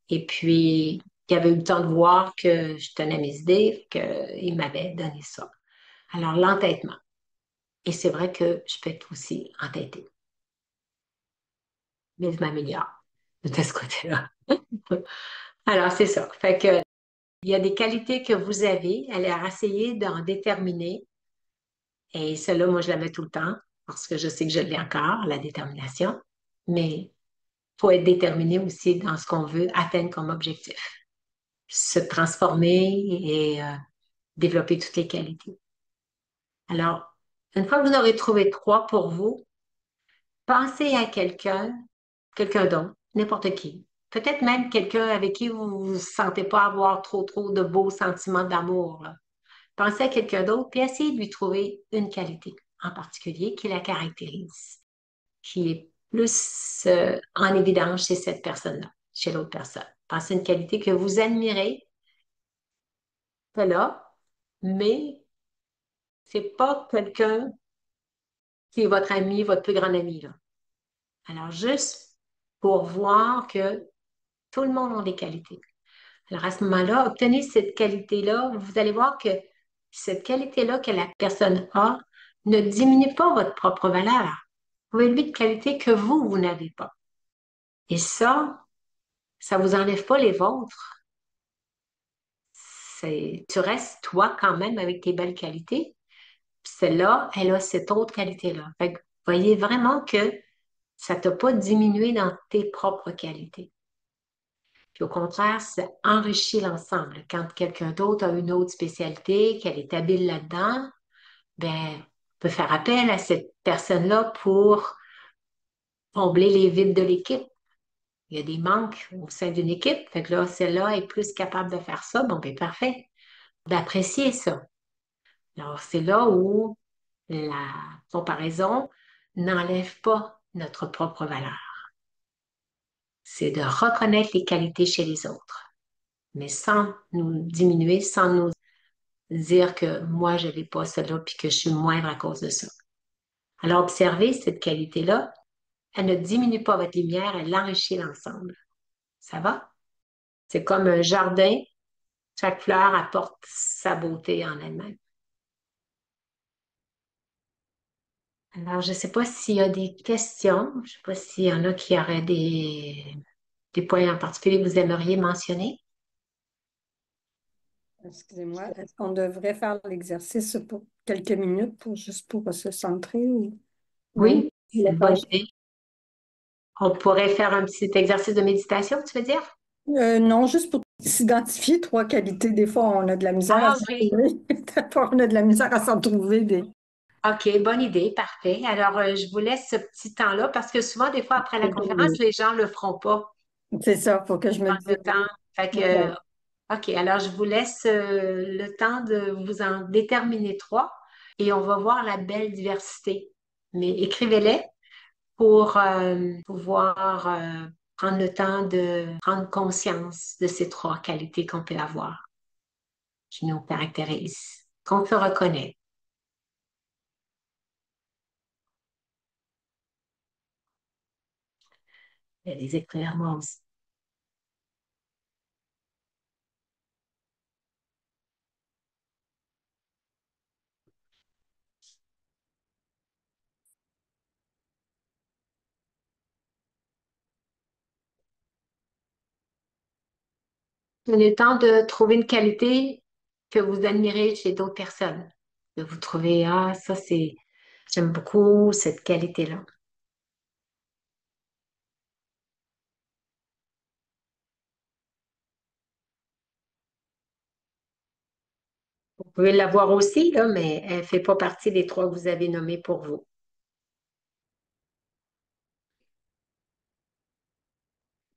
S1: Et puis, il avait eu le temps de voir que je tenais mes idées, qu'il m'avait donné ça. Alors, l'entêtement. Et c'est vrai que je peux être aussi entêtée, mais je m'améliore de ce côté-là. Alors, c'est ça. Fait que, il y a des qualités que vous avez, allez essayer d'en déterminer. Et celle-là, moi, je la mets tout le temps parce que je sais que je l'ai encore, la détermination. Mais il faut être déterminé aussi dans ce qu'on veut atteindre comme objectif. Se transformer et développer toutes les qualités. Alors, une fois que vous aurez trouvé trois pour vous, pensez à quelqu'un d'autre, n'importe qui. Peut-être même quelqu'un avec qui vous ne vous sentez pas avoir trop de beaux sentiments d'amour, là. Pensez à quelqu'un d'autre, puis essayez de lui trouver une qualité en particulier qui la caractérise, qui est plus en évidence chez cette personne-là, chez l'autre personne. Pensez à une qualité que vous admirez, là, mais c'est pas quelqu'un qui est votre ami, votre plus grand ami, là. Alors, juste pour voir que tout le monde a des qualités. Alors, à ce moment-là, obtenez cette qualité-là. Vous allez voir que cette qualité-là que la personne a ne diminue pas votre propre valeur. Vous avez lui de qualités que vous n'avez pas. Et ça vous enlève pas les vôtres. Tu restes toi quand même avec tes belles qualités. Puis celle-là, elle a cette autre qualité-là. Fait que, voyez vraiment que ça t'a pas diminué dans tes propres qualités. Puis au contraire, ça enrichit l'ensemble. Quand quelqu'un d'autre a une autre spécialité, qu'elle est habile là-dedans, ben, on peut faire appel à cette personne-là pour combler les vides de l'équipe. Il y a des manques au sein d'une équipe. Fait que là, celle-là est plus capable de faire ça. Bon, ben, parfait. D'apprécier ça. Alors, c'est là où la comparaison n'enlève pas notre propre valeur. C'est de reconnaître les qualités chez les autres, mais sans nous diminuer, sans nous dire que moi, je n'avais pas cela puis que je suis moindre à cause de ça. Alors, observez cette qualité-là. Elle ne diminue pas votre lumière, elle enrichit l'ensemble. Ça va? C'est comme un jardin. Chaque fleur apporte sa beauté en elle-même. Alors, je ne sais pas s'il y a des questions. Je ne sais pas s'il y en a qui auraient des points en particulier que vous aimeriez mentionner.
S2: Excusez-moi, est-ce qu'on devrait faire l'exercice pour quelques minutes juste pour se centrer ou non?
S1: Oui,
S2: Je
S1: c'est
S2: voulais
S1: une
S2: faire
S1: bonne idée. On pourrait faire un petit exercice de méditation, tu veux dire?
S2: Non, juste pour s'identifier trois qualités. Des fois, on a de la misère à
S1: Ah
S2: s'en
S1: oui.
S2: trouver. Des fois, on a de la misère à s'en trouver des.
S1: OK, bonne idée, parfait. Alors, je vous laisse ce petit temps-là parce que souvent, des fois, après la conférence, les gens ne le feront pas.
S2: C'est ça, faut que je me
S1: Pas
S2: dise.
S1: de temps. Fait que,
S2: Ouais.
S1: OK, alors je vous laisse le temps de vous en déterminer trois et on va voir la belle diversité. Mais écrivez-les pour pouvoir prendre le temps de prendre conscience de ces trois qualités qu'on peut avoir, qui nous caractérisent, qu'on se reconnaît. Les écrire moi aussi. Prenez le temps de trouver une qualité que vous admirez chez d'autres personnes. De vous trouver, ah, ça c'est, j'aime beaucoup cette qualité-là. Vous pouvez l'avoir aussi, là, mais elle ne fait pas partie des trois que vous avez nommés pour vous.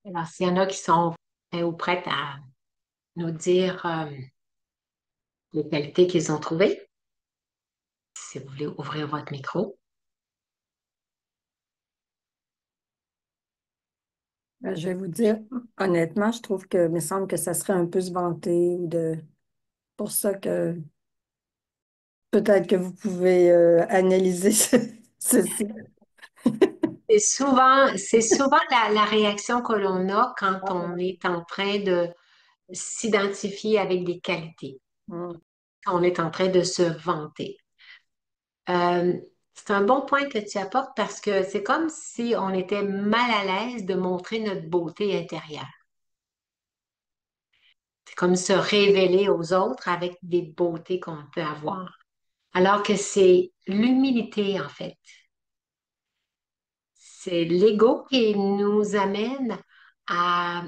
S1: Alors, s'il y en a qui sont prêts ou prêtes à nous dire les qualités qu'ils ont trouvées, si vous voulez ouvrir votre micro.
S2: Je vais vous dire, honnêtement, je trouve que, il me semble que ça serait un peu se vanter ou de, pour ça que peut-être que vous pouvez analyser ceci.
S1: C'est souvent la réaction que l'on a quand on est en train de s'identifier avec des qualités,
S2: Hmm.
S1: quand on est en train de se vanter. Euh, c'est un bon point que tu apportes parce que c'est comme si on était mal à l'aise de montrer notre beauté intérieure. C'est comme se révéler aux autres avec des beautés qu'on peut avoir. Alors que c'est l'humilité, en fait. C'est l'ego qui nous amène à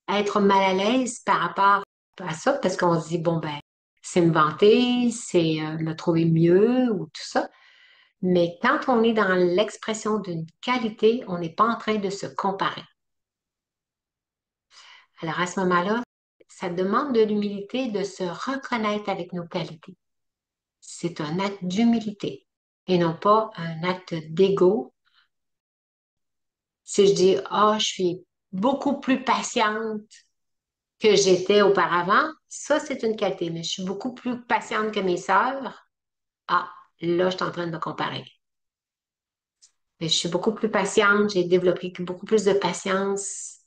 S1: être mal à l'aise par rapport à ça parce qu'on se dit, bon, ben, c'est me vanter, c'est me trouver mieux ou tout ça. Mais quand on est dans l'expression d'une qualité, on n'est pas en train de se comparer. Alors à ce moment-là, ça demande de l'humilité de se reconnaître avec nos qualités. C'est un acte d'humilité et non pas un acte d'ego. Si je dis, ah, je suis beaucoup plus patiente que j'étais auparavant, ça, c'est une qualité, mais je suis beaucoup plus patiente que mes sœurs. Ah, là, je suis en train de me comparer. Mais je suis beaucoup plus patiente, j'ai développé beaucoup plus de patience.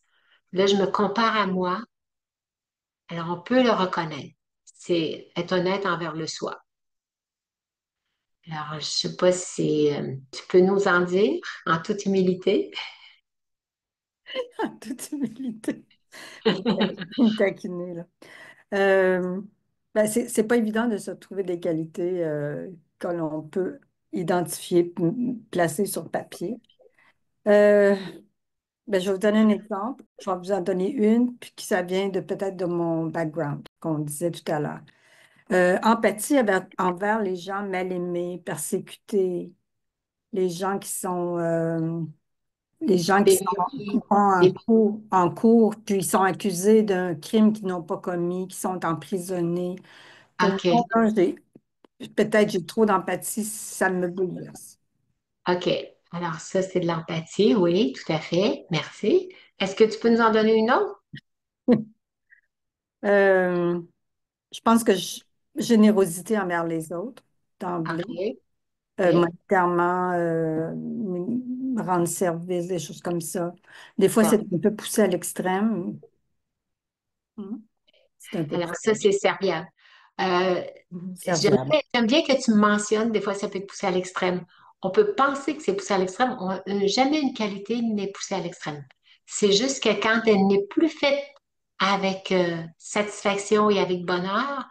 S1: Là, je me compare à moi. Alors, on peut le reconnaître. C'est être honnête envers le soi. Alors, je ne sais pas si tu peux nous en dire en toute humilité.
S2: En toute humilité. Vous me taquinez, là. Euh, ben, c'est pas évident de se trouver des qualités que l'on peut identifier, placer sur papier. Euh, ben, je vais vous donner un exemple. Je vais vous en donner une, puis que ça vient de peut-être de mon background, qu'on disait tout à l'heure. Empathie envers les gens mal aimés, persécutés, les gens qui sont les gens qui
S1: Des
S2: sont qui
S1: mépris,
S2: vont
S1: des-
S2: en cours, puis ils sont accusés d'un crime qu'ils n'ont pas commis, qui sont emprisonnés. Pour moi,
S1: OK,
S2: là, peut-être j'ai trop d'empathie, ça me bouleverse.
S1: OK. Alors, ça, c'est de l'empathie, oui, tout à fait. Merci. Est-ce que tu peux nous en donner une autre?
S2: Euh, je pense que générosité envers les autres, d'emblée.
S1: OK, OK.
S2: Monétairement, me rendre service, des choses comme ça. Des fois, c'est
S1: Bon.
S2: un peu poussé à l'extrême. C'est un peu
S1: Alors, ça,
S2: plus
S1: c'est serviable. Euh,
S2: serviable.
S1: j'aime bien que tu mentionnes, des fois, ça peut être poussé à l'extrême. On peut penser que c'est poussé à l'extrême. Jamais une qualité n'est poussée à l'extrême. C'est juste que quand elle n'est plus faite avec satisfaction et avec bonheur,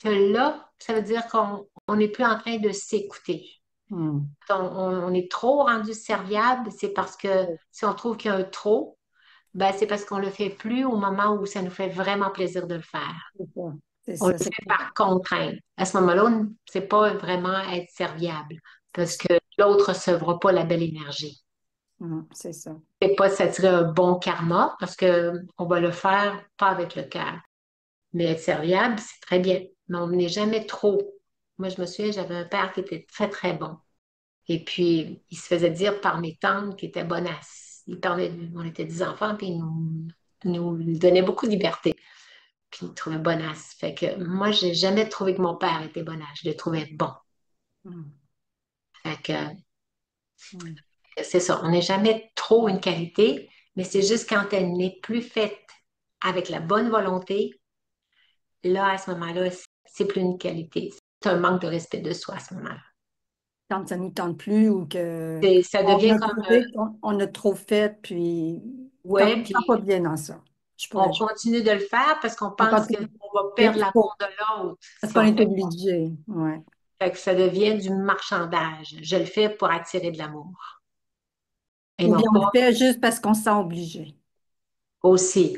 S1: que là, ça veut dire qu'on n'est plus en train de s'écouter.
S2: Hmm.
S1: On est trop rendu serviable, c'est parce que si on trouve qu'il y a un trop, ben, c'est parce qu'on le fait plus au moment où ça nous fait vraiment plaisir de le faire.
S2: C'est ça. C'est
S1: On le
S2: ça.
S1: fait par contrainte. À ce moment-là, c'est pas vraiment être serviable parce que l'autre ne recevra pas la belle énergie.
S2: c'est ça.
S1: Et pas s'attirer un bon karma parce que on va le faire pas avec le cœur. Mais être serviable, c'est très bien. Mais on n'est jamais trop. Moi, je me souviens, j'avais un père qui était très, très bon. Et puis, il se faisait dire par mes tantes qu'il était bonasse. Il parlait, on était des enfants, puis il nous donnait beaucoup de liberté. Puis il me trouvait bonasse. Fait que moi, j'ai jamais trouvé que mon père était bonasse. Je le trouvais bon.
S2: Mm,
S1: Fait que
S2: mm.
S1: c'est ça. On n'est jamais trop une qualité, mais c'est juste quand elle n'est plus faite avec la bonne volonté, là, à ce moment-là, c'est plus une qualité. C'est un manque de respect de soi à ce moment-là.
S2: Quand ça nous tente plus ou que
S1: Ça
S2: on
S1: devient
S2: a
S1: comme,
S2: trouvé qu'on on a trop fait, puis quand on
S1: ouais,
S2: ne sent pas
S1: puis
S2: bien dans ça, je
S1: on
S2: pourrais dire.
S1: continue de le faire parce qu'on
S2: On
S1: pense qu'on
S2: continue.
S1: va perdre
S2: Il
S1: l'amour
S2: faut,
S1: de l'autre
S2: parce
S1: si
S2: qu'on
S1: on
S2: est
S1: fait.
S2: obligé. Ouais.
S1: Fait que ça devient du marchandage. Je le fais pour attirer de l'amour. Et
S2: Ou
S1: non
S2: bien on le
S1: pas
S2: fait juste parce qu'on se sent obligé.
S1: aussi.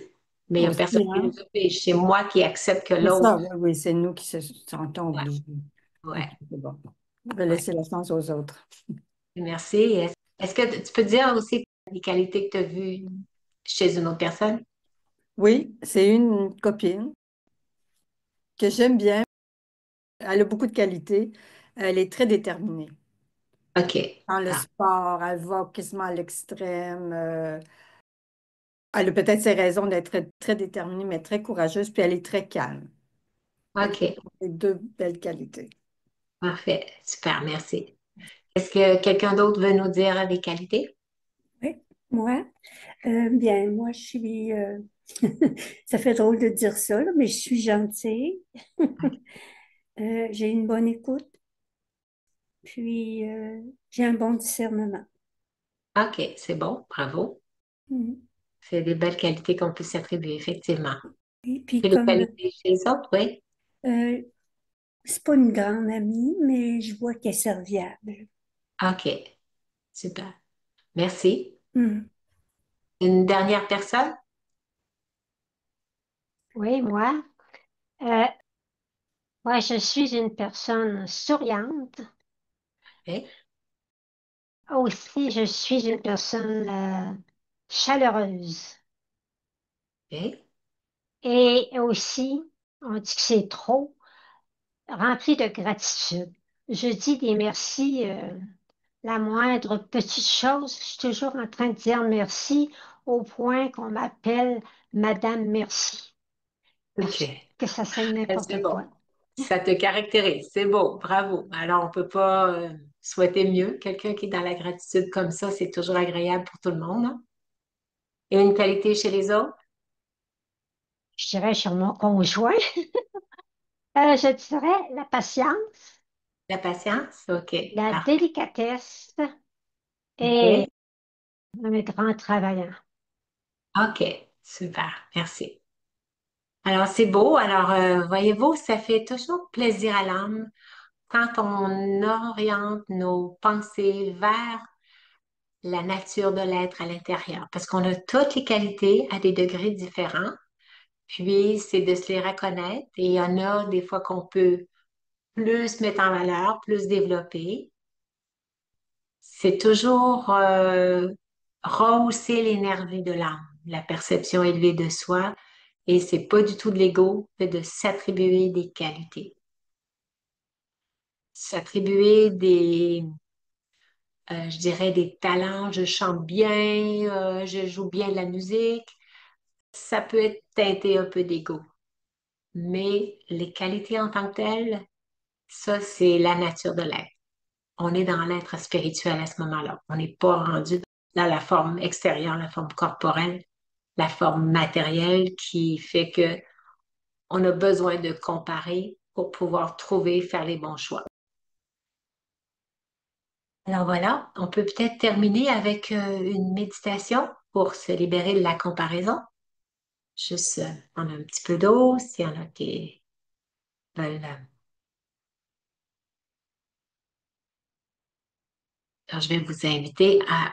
S1: Mais il n'y a personne
S2: Aussi,
S1: qui
S2: hein?
S1: nous oblige. C'est moi qui accepte que
S2: C'est
S1: l'autre.
S2: ça, oui, oui, c'est nous qui se sentons
S1: Ouais,
S2: obligés. OK,
S1: ouais,
S2: c'est bon. On va
S1: ouais.
S2: laisser la chance aux autres.
S1: Merci. Est-ce que tu peux dire aussi les qualités que tu as vues chez une autre personne?
S2: Oui, c'est une copine que j'aime bien. Elle a beaucoup de qualités. Elle est très déterminée.
S1: OK.
S2: Dans le
S1: Ah,
S2: sport, elle va quasiment à l'extrême. Elle a peut-être ses raisons d'être très, très déterminée, mais très courageuse, puis elle est très calme. Fait que
S1: OK.
S2: c'est deux belles qualités.
S1: Parfait. Super. Merci. Est-ce que quelqu'un d'autre veut nous dire des qualités?
S3: Oui, moi, bien, moi, je suis, ça fait drôle de dire ça, là, mais je suis gentille. J'ai une bonne écoute, puis j'ai un bon discernement.
S1: OK. C'est bon. Bravo.
S3: Mhm.
S1: C'est des belles qualités qu'on peut s'attribuer, effectivement.
S3: Et puis
S1: Et les
S3: comme
S1: qualités chez les autres, oui.
S3: euh, c'est pas une grande amie, mais je vois qu'elle est serviable.
S1: OK. Super. Merci.
S3: Mhm.
S1: Une dernière personne?
S4: Oui, euh, moi, je suis une personne souriante.
S1: Oui.
S4: Aussi, je suis une personne chaleureuse.
S1: Oui.
S4: Et aussi, on dit que c'est trop, rempli de gratitude. Je dis des merci, la moindre petite chose. Je suis toujours en train de dire merci au point qu'on m'appelle Madame Merci. Parce
S1: OK.
S4: que ça c'est
S1: C'est
S4: n'importe
S1: bon.
S4: quoi.
S1: Ça te caractérise. C'est beau. Bravo. Alors, on peut pas souhaiter mieux. Quelqu'un qui est dans la gratitude comme ça, c'est toujours agréable pour tout le monde, hein. Et une qualité chez les autres?
S4: Je dirais sur mon conjoint. Je dirais la patience,
S1: La patience? OK.
S4: la
S1: Parfait.
S4: délicatesse et
S1: OK.
S4: un grand travaillant.
S1: OK. Super. Merci. Alors, c'est beau. Alors, voyez-vous, ça fait toujours plaisir à l'âme quand on oriente nos pensées vers la nature de l'être à l'intérieur, parce qu'on a toutes les qualités à des degrés différents, puis c'est de se les reconnaître, et il y en a des fois qu'on peut plus mettre en valeur, plus développer. C'est toujours rehausser l'énergie de l'âme, la perception élevée de soi, et c'est pas du tout de l'ego, mais de s'attribuer des qualités, s'attribuer je dirais des talents, je chante bien, je joue bien de la musique. Ça peut être teinté un peu d'ego, mais les qualités en tant que telles, ça, c'est la nature de l'être. On est dans l'être spirituel à ce moment-là. On n'est pas rendu dans la forme extérieure, la forme corporelle, la forme matérielle qui fait que on a besoin de comparer pour pouvoir trouver, faire les bons choix. Alors voilà, on peut peut-être terminer avec une méditation pour se libérer de la comparaison. Juste prendre un petit peu d'eau, s'il y en a qui veulent. Alors, je vais vous inviter à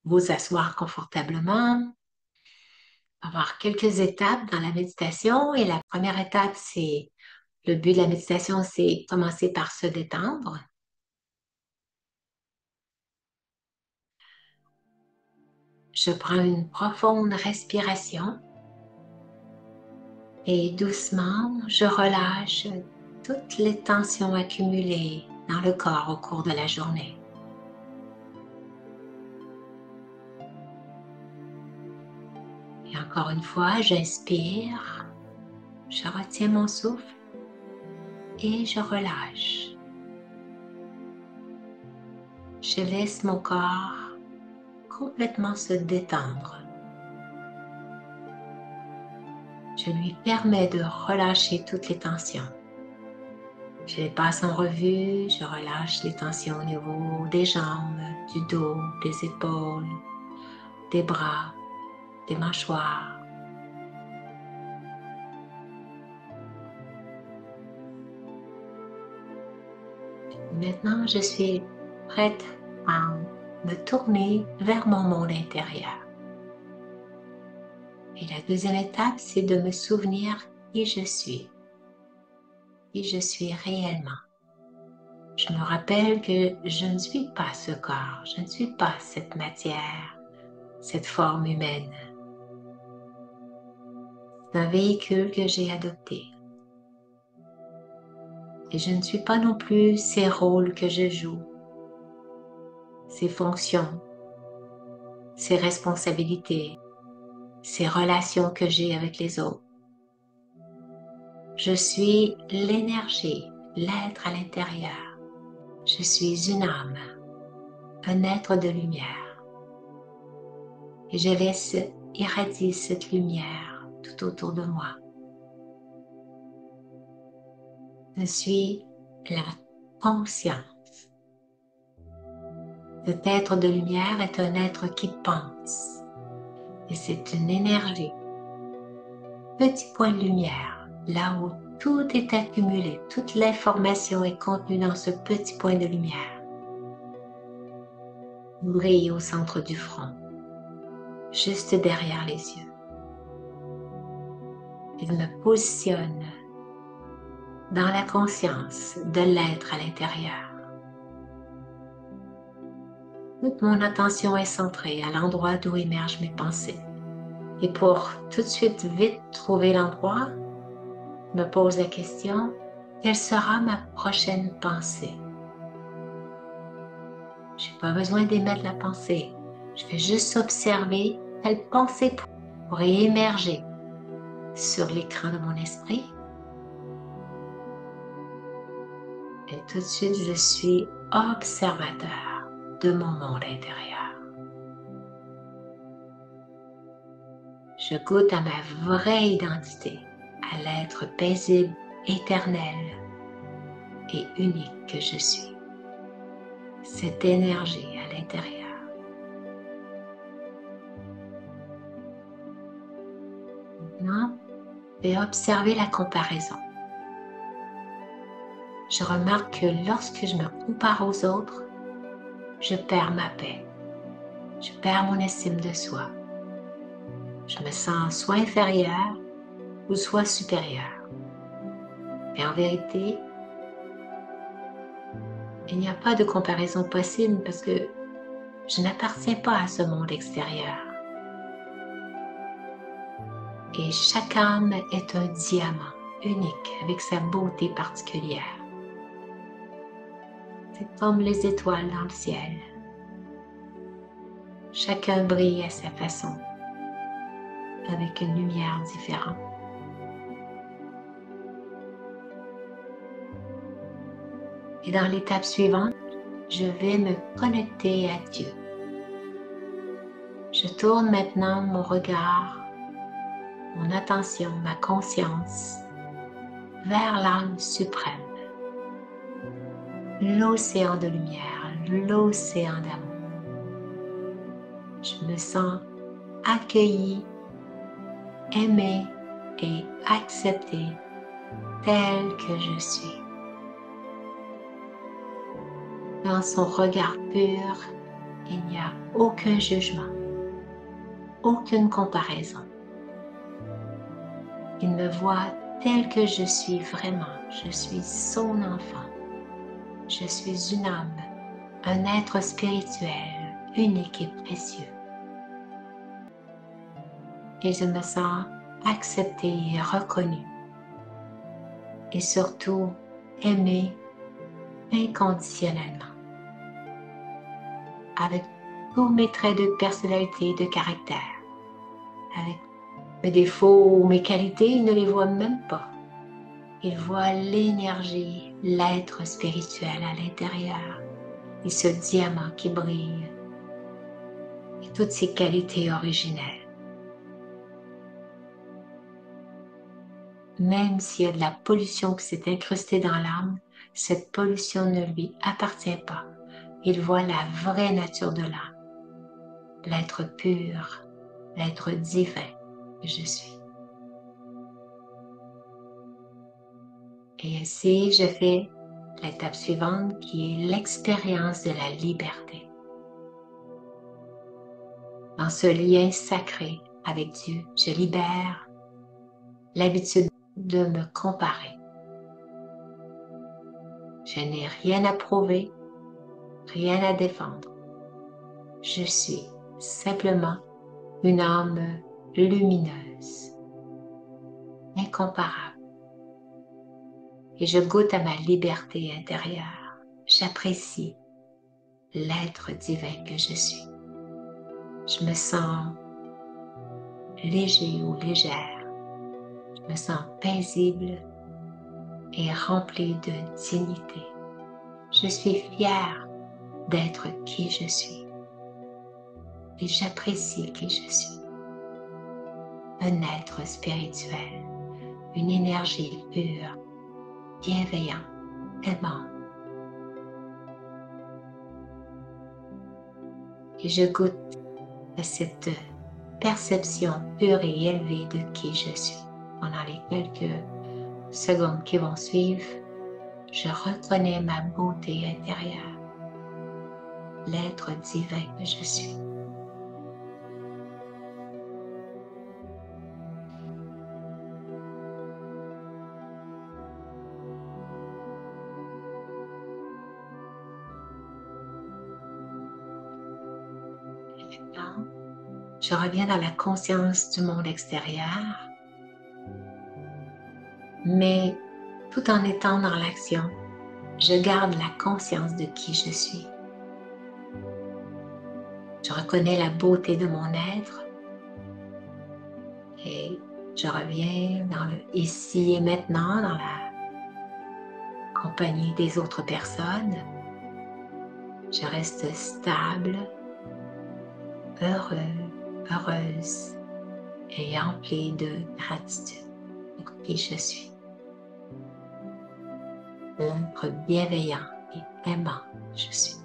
S1: vous asseoir confortablement, avoir quelques étapes dans la méditation. Et la première étape, c'est le but de la méditation, c'est commencer par se détendre. Je prends une profonde respiration et doucement, je relâche toutes les tensions accumulées dans le corps au cours de la journée. Et encore une fois, j'inspire, je retiens mon souffle et je relâche. Je laisse mon corps complètement se détendre. Je lui permets de relâcher toutes les tensions. Je les passe en revue, je relâche les tensions au niveau des jambes, du dos, des épaules, des bras, des mâchoires. Maintenant, je suis prête à me tourner vers mon monde intérieur. Et la deuxième étape, c'est de me souvenir qui je suis réellement. Je me rappelle que je ne suis pas ce corps, je ne suis pas cette matière, cette forme humaine. C'est un véhicule que j'ai adopté. Et je ne suis pas non plus ces rôles que je joue, ces fonctions, ces responsabilités, ces relations que j'ai avec les autres. Je suis l'énergie, l'être à l'intérieur. Je suis une âme, un être de lumière. Et je laisse irradier cette lumière tout autour de moi. Je suis la conscience. Cet être de lumière est un être qui pense. Et c'est une énergie. Petit point de lumière, là où tout est accumulé, toute l'information est contenue dans ce petit point de lumière. Il brille au centre du front, juste derrière les yeux. Il me positionne dans la conscience de l'être à l'intérieur. Toute mon attention est centrée à l'endroit d'où émergent mes pensées. Et pour tout de suite vite trouver l'endroit, je me pose la question, quelle sera ma prochaine pensée? Je n'ai pas besoin d'émettre la pensée. Je vais juste observer quelle pensée pourrait émerger sur l'écran de mon esprit. Et tout de suite, je suis observateur de mon monde intérieur. Je goûte à ma vraie identité, à l'être paisible, éternel et unique que je suis. Cette énergie à l'intérieur. Maintenant, je vais observer la comparaison. Je remarque que lorsque je me compare aux autres, je perds ma paix. Je perds mon estime de soi. Je me sens soit inférieur ou soit supérieur. Et en vérité, il n'y a pas de comparaison possible parce que je n'appartiens pas à ce monde extérieur. Et chaque âme est un diamant unique avec sa beauté particulière. C'est comme les étoiles dans le ciel. Chacun brille à sa façon, avec une lumière différente. Et dans l'étape suivante, je vais me connecter à Dieu. Je tourne maintenant mon regard, mon attention, ma conscience vers l'âme suprême, l'océan de lumière, l'océan d'amour. Je me sens accueillie, aimée et acceptée telle que je suis. Dans son regard pur, il n'y a aucun jugement, aucune comparaison. Il me voit tel que je suis vraiment. Je suis son enfant. Je suis une âme, un être spirituel, unique et précieux. et je me sens acceptée et reconnue. Et surtout, aimée inconditionnellement. Avec tous mes traits de personnalité et de caractère. Avec mes défauts ou mes qualités, ils ne les voient même pas. Ils voient l'énergie, l'être spirituel à l'intérieur et ce diamant qui brille et toutes ses qualités originelles. Même s'il y a de la pollution qui s'est incrustée dans l'âme, cette pollution ne lui appartient pas. Il voit la vraie nature de l'âme, l'être pur, l'être divin que je suis. Et ainsi, je fais l'étape suivante qui est l'expérience de la liberté. Dans ce lien sacré avec Dieu, je libère l'habitude de me comparer. Je n'ai rien à prouver, rien à défendre. Je suis simplement une âme lumineuse, incomparable. Et je goûte à ma liberté intérieure. J'apprécie l'être divin que je suis. Je me sens léger ou légère. Je me sens paisible et remplie de dignité. Je suis fière d'être qui je suis. Et j'apprécie qui je suis. Un être spirituel, une énergie pure, bienveillant, aimant. Et je goûte à cette perception pure et élevée de qui je suis. Pendant les quelques secondes qui vont suivre, je reconnais ma beauté intérieure, l'être divin que je suis. Maintenant, je reviens dans la conscience du monde extérieur, mais tout en étant dans l'action, je garde la conscience de qui je suis. Je reconnais la beauté de mon être et je reviens dans le ici et maintenant, dans la compagnie des autres personnes. Je reste stable, heureux, heureuse et emplie de gratitude pour qui je suis. L'être bienveillant et aimant je suis.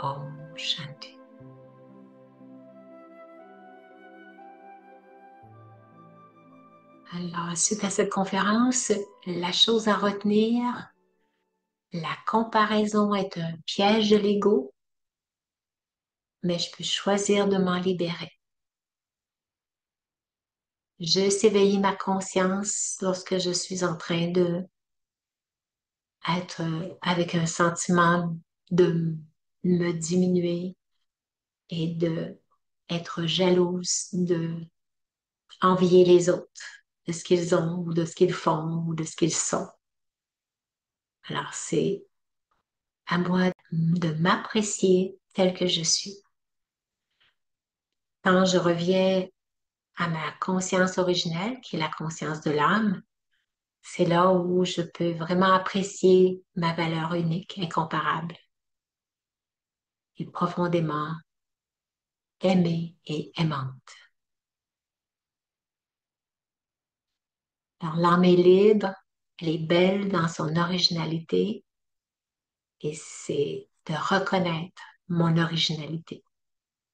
S1: Om Shanti. Alors, suite à cette conférence, la chose à retenir, la comparaison est un piège de l'ego, mais je peux choisir de m'en libérer. Je sais éveiller ma conscience lorsque je suis en train de être avec un sentiment de me diminuer et de être jalouse, de envier les autres de ce qu'ils ont ou de ce qu'ils font ou de ce qu'ils sont. Alors, c'est à moi de m'apprécier tel que je suis. Quand je reviens à ma conscience originelle, qui est la conscience de l'âme, c'est là où je peux vraiment apprécier ma valeur unique, incomparable et profondément aimée et aimante. Alors, l'âme est libre, elle est belle dans son originalité et c'est de reconnaître mon originalité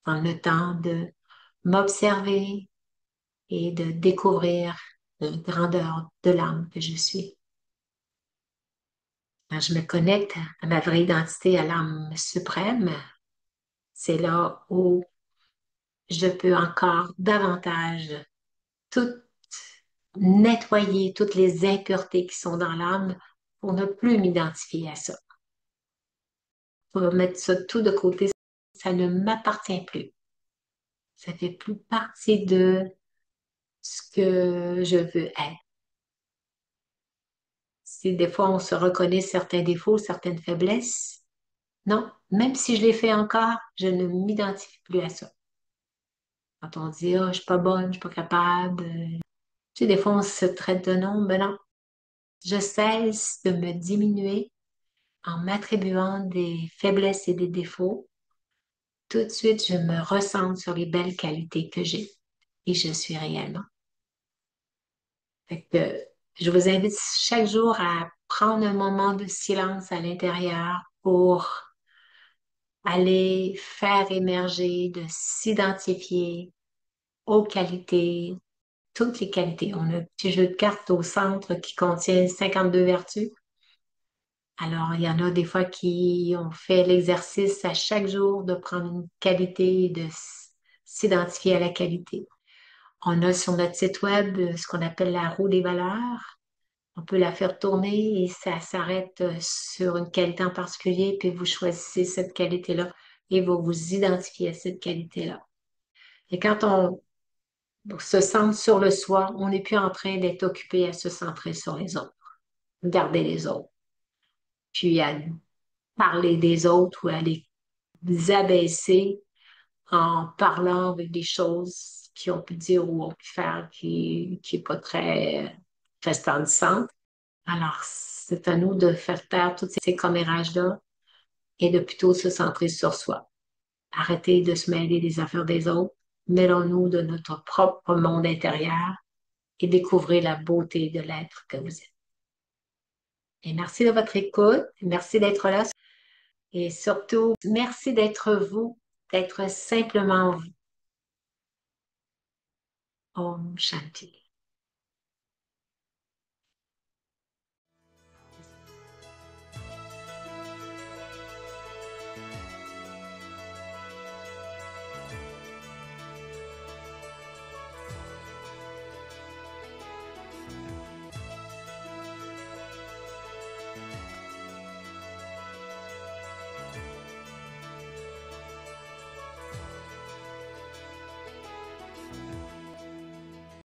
S1: en le temps de m'observer et de découvrir la grandeur de l'âme que je suis. Quand je me connecte à ma vraie identité, à l'âme suprême, c'est là où je peux encore davantage tout nettoyer toutes les impuretés qui sont dans l'âme pour ne plus m'identifier à ça. Pour mettre ça tout de côté, ça ne m'appartient plus. Ça fait plus partie de ce que je veux être. Si des fois on se reconnaît certains défauts, certaines faiblesses, non, même si je les fais encore, je ne m'identifie plus à ça. Quand on dit, oh, je suis pas bonne, je suis pas capable, tu sais, des fois on se traite de nom, ben non. Je cesse de me diminuer en m'attribuant des faiblesses et des défauts. Tout de suite, je me recentre sur les belles qualités que j'ai et je suis réellement. Fait que je vous invite chaque jour à prendre un moment de silence à l'intérieur pour aller faire émerger, de s'identifier aux qualités, toutes les qualités. On a un petit jeu de cartes au centre qui contient 52 vertus. Alors, il y en a des fois qui ont fait l'exercice à chaque jour de prendre une qualité et de s'identifier à la qualité. On a sur notre site web ce qu'on appelle la roue des valeurs. On peut la faire tourner et ça s'arrête sur une qualité en particulier, puis vous choisissez cette qualité-là et vous vous identifiez à cette qualité-là. Et quand on se centre sur le soi, on n'est plus en train d'être occupé à se centrer sur les autres, regarder les autres, puis à parler des autres ou à les abaisser en parlant avec des choses qui ont pu dire ou ont pu faire qui est pas très resplendissante. Alors, c'est à nous de faire taire tous ces commérages-là et de plutôt se centrer sur soi. Arrêter de se mêler des affaires des autres. Mêlons-nous de notre propre monde intérieur et découvrez la beauté de l'être que vous êtes. Et merci de votre écoute. Merci d'être là. Et surtout, merci d'être vous, d'être simplement vous. Om Shanti.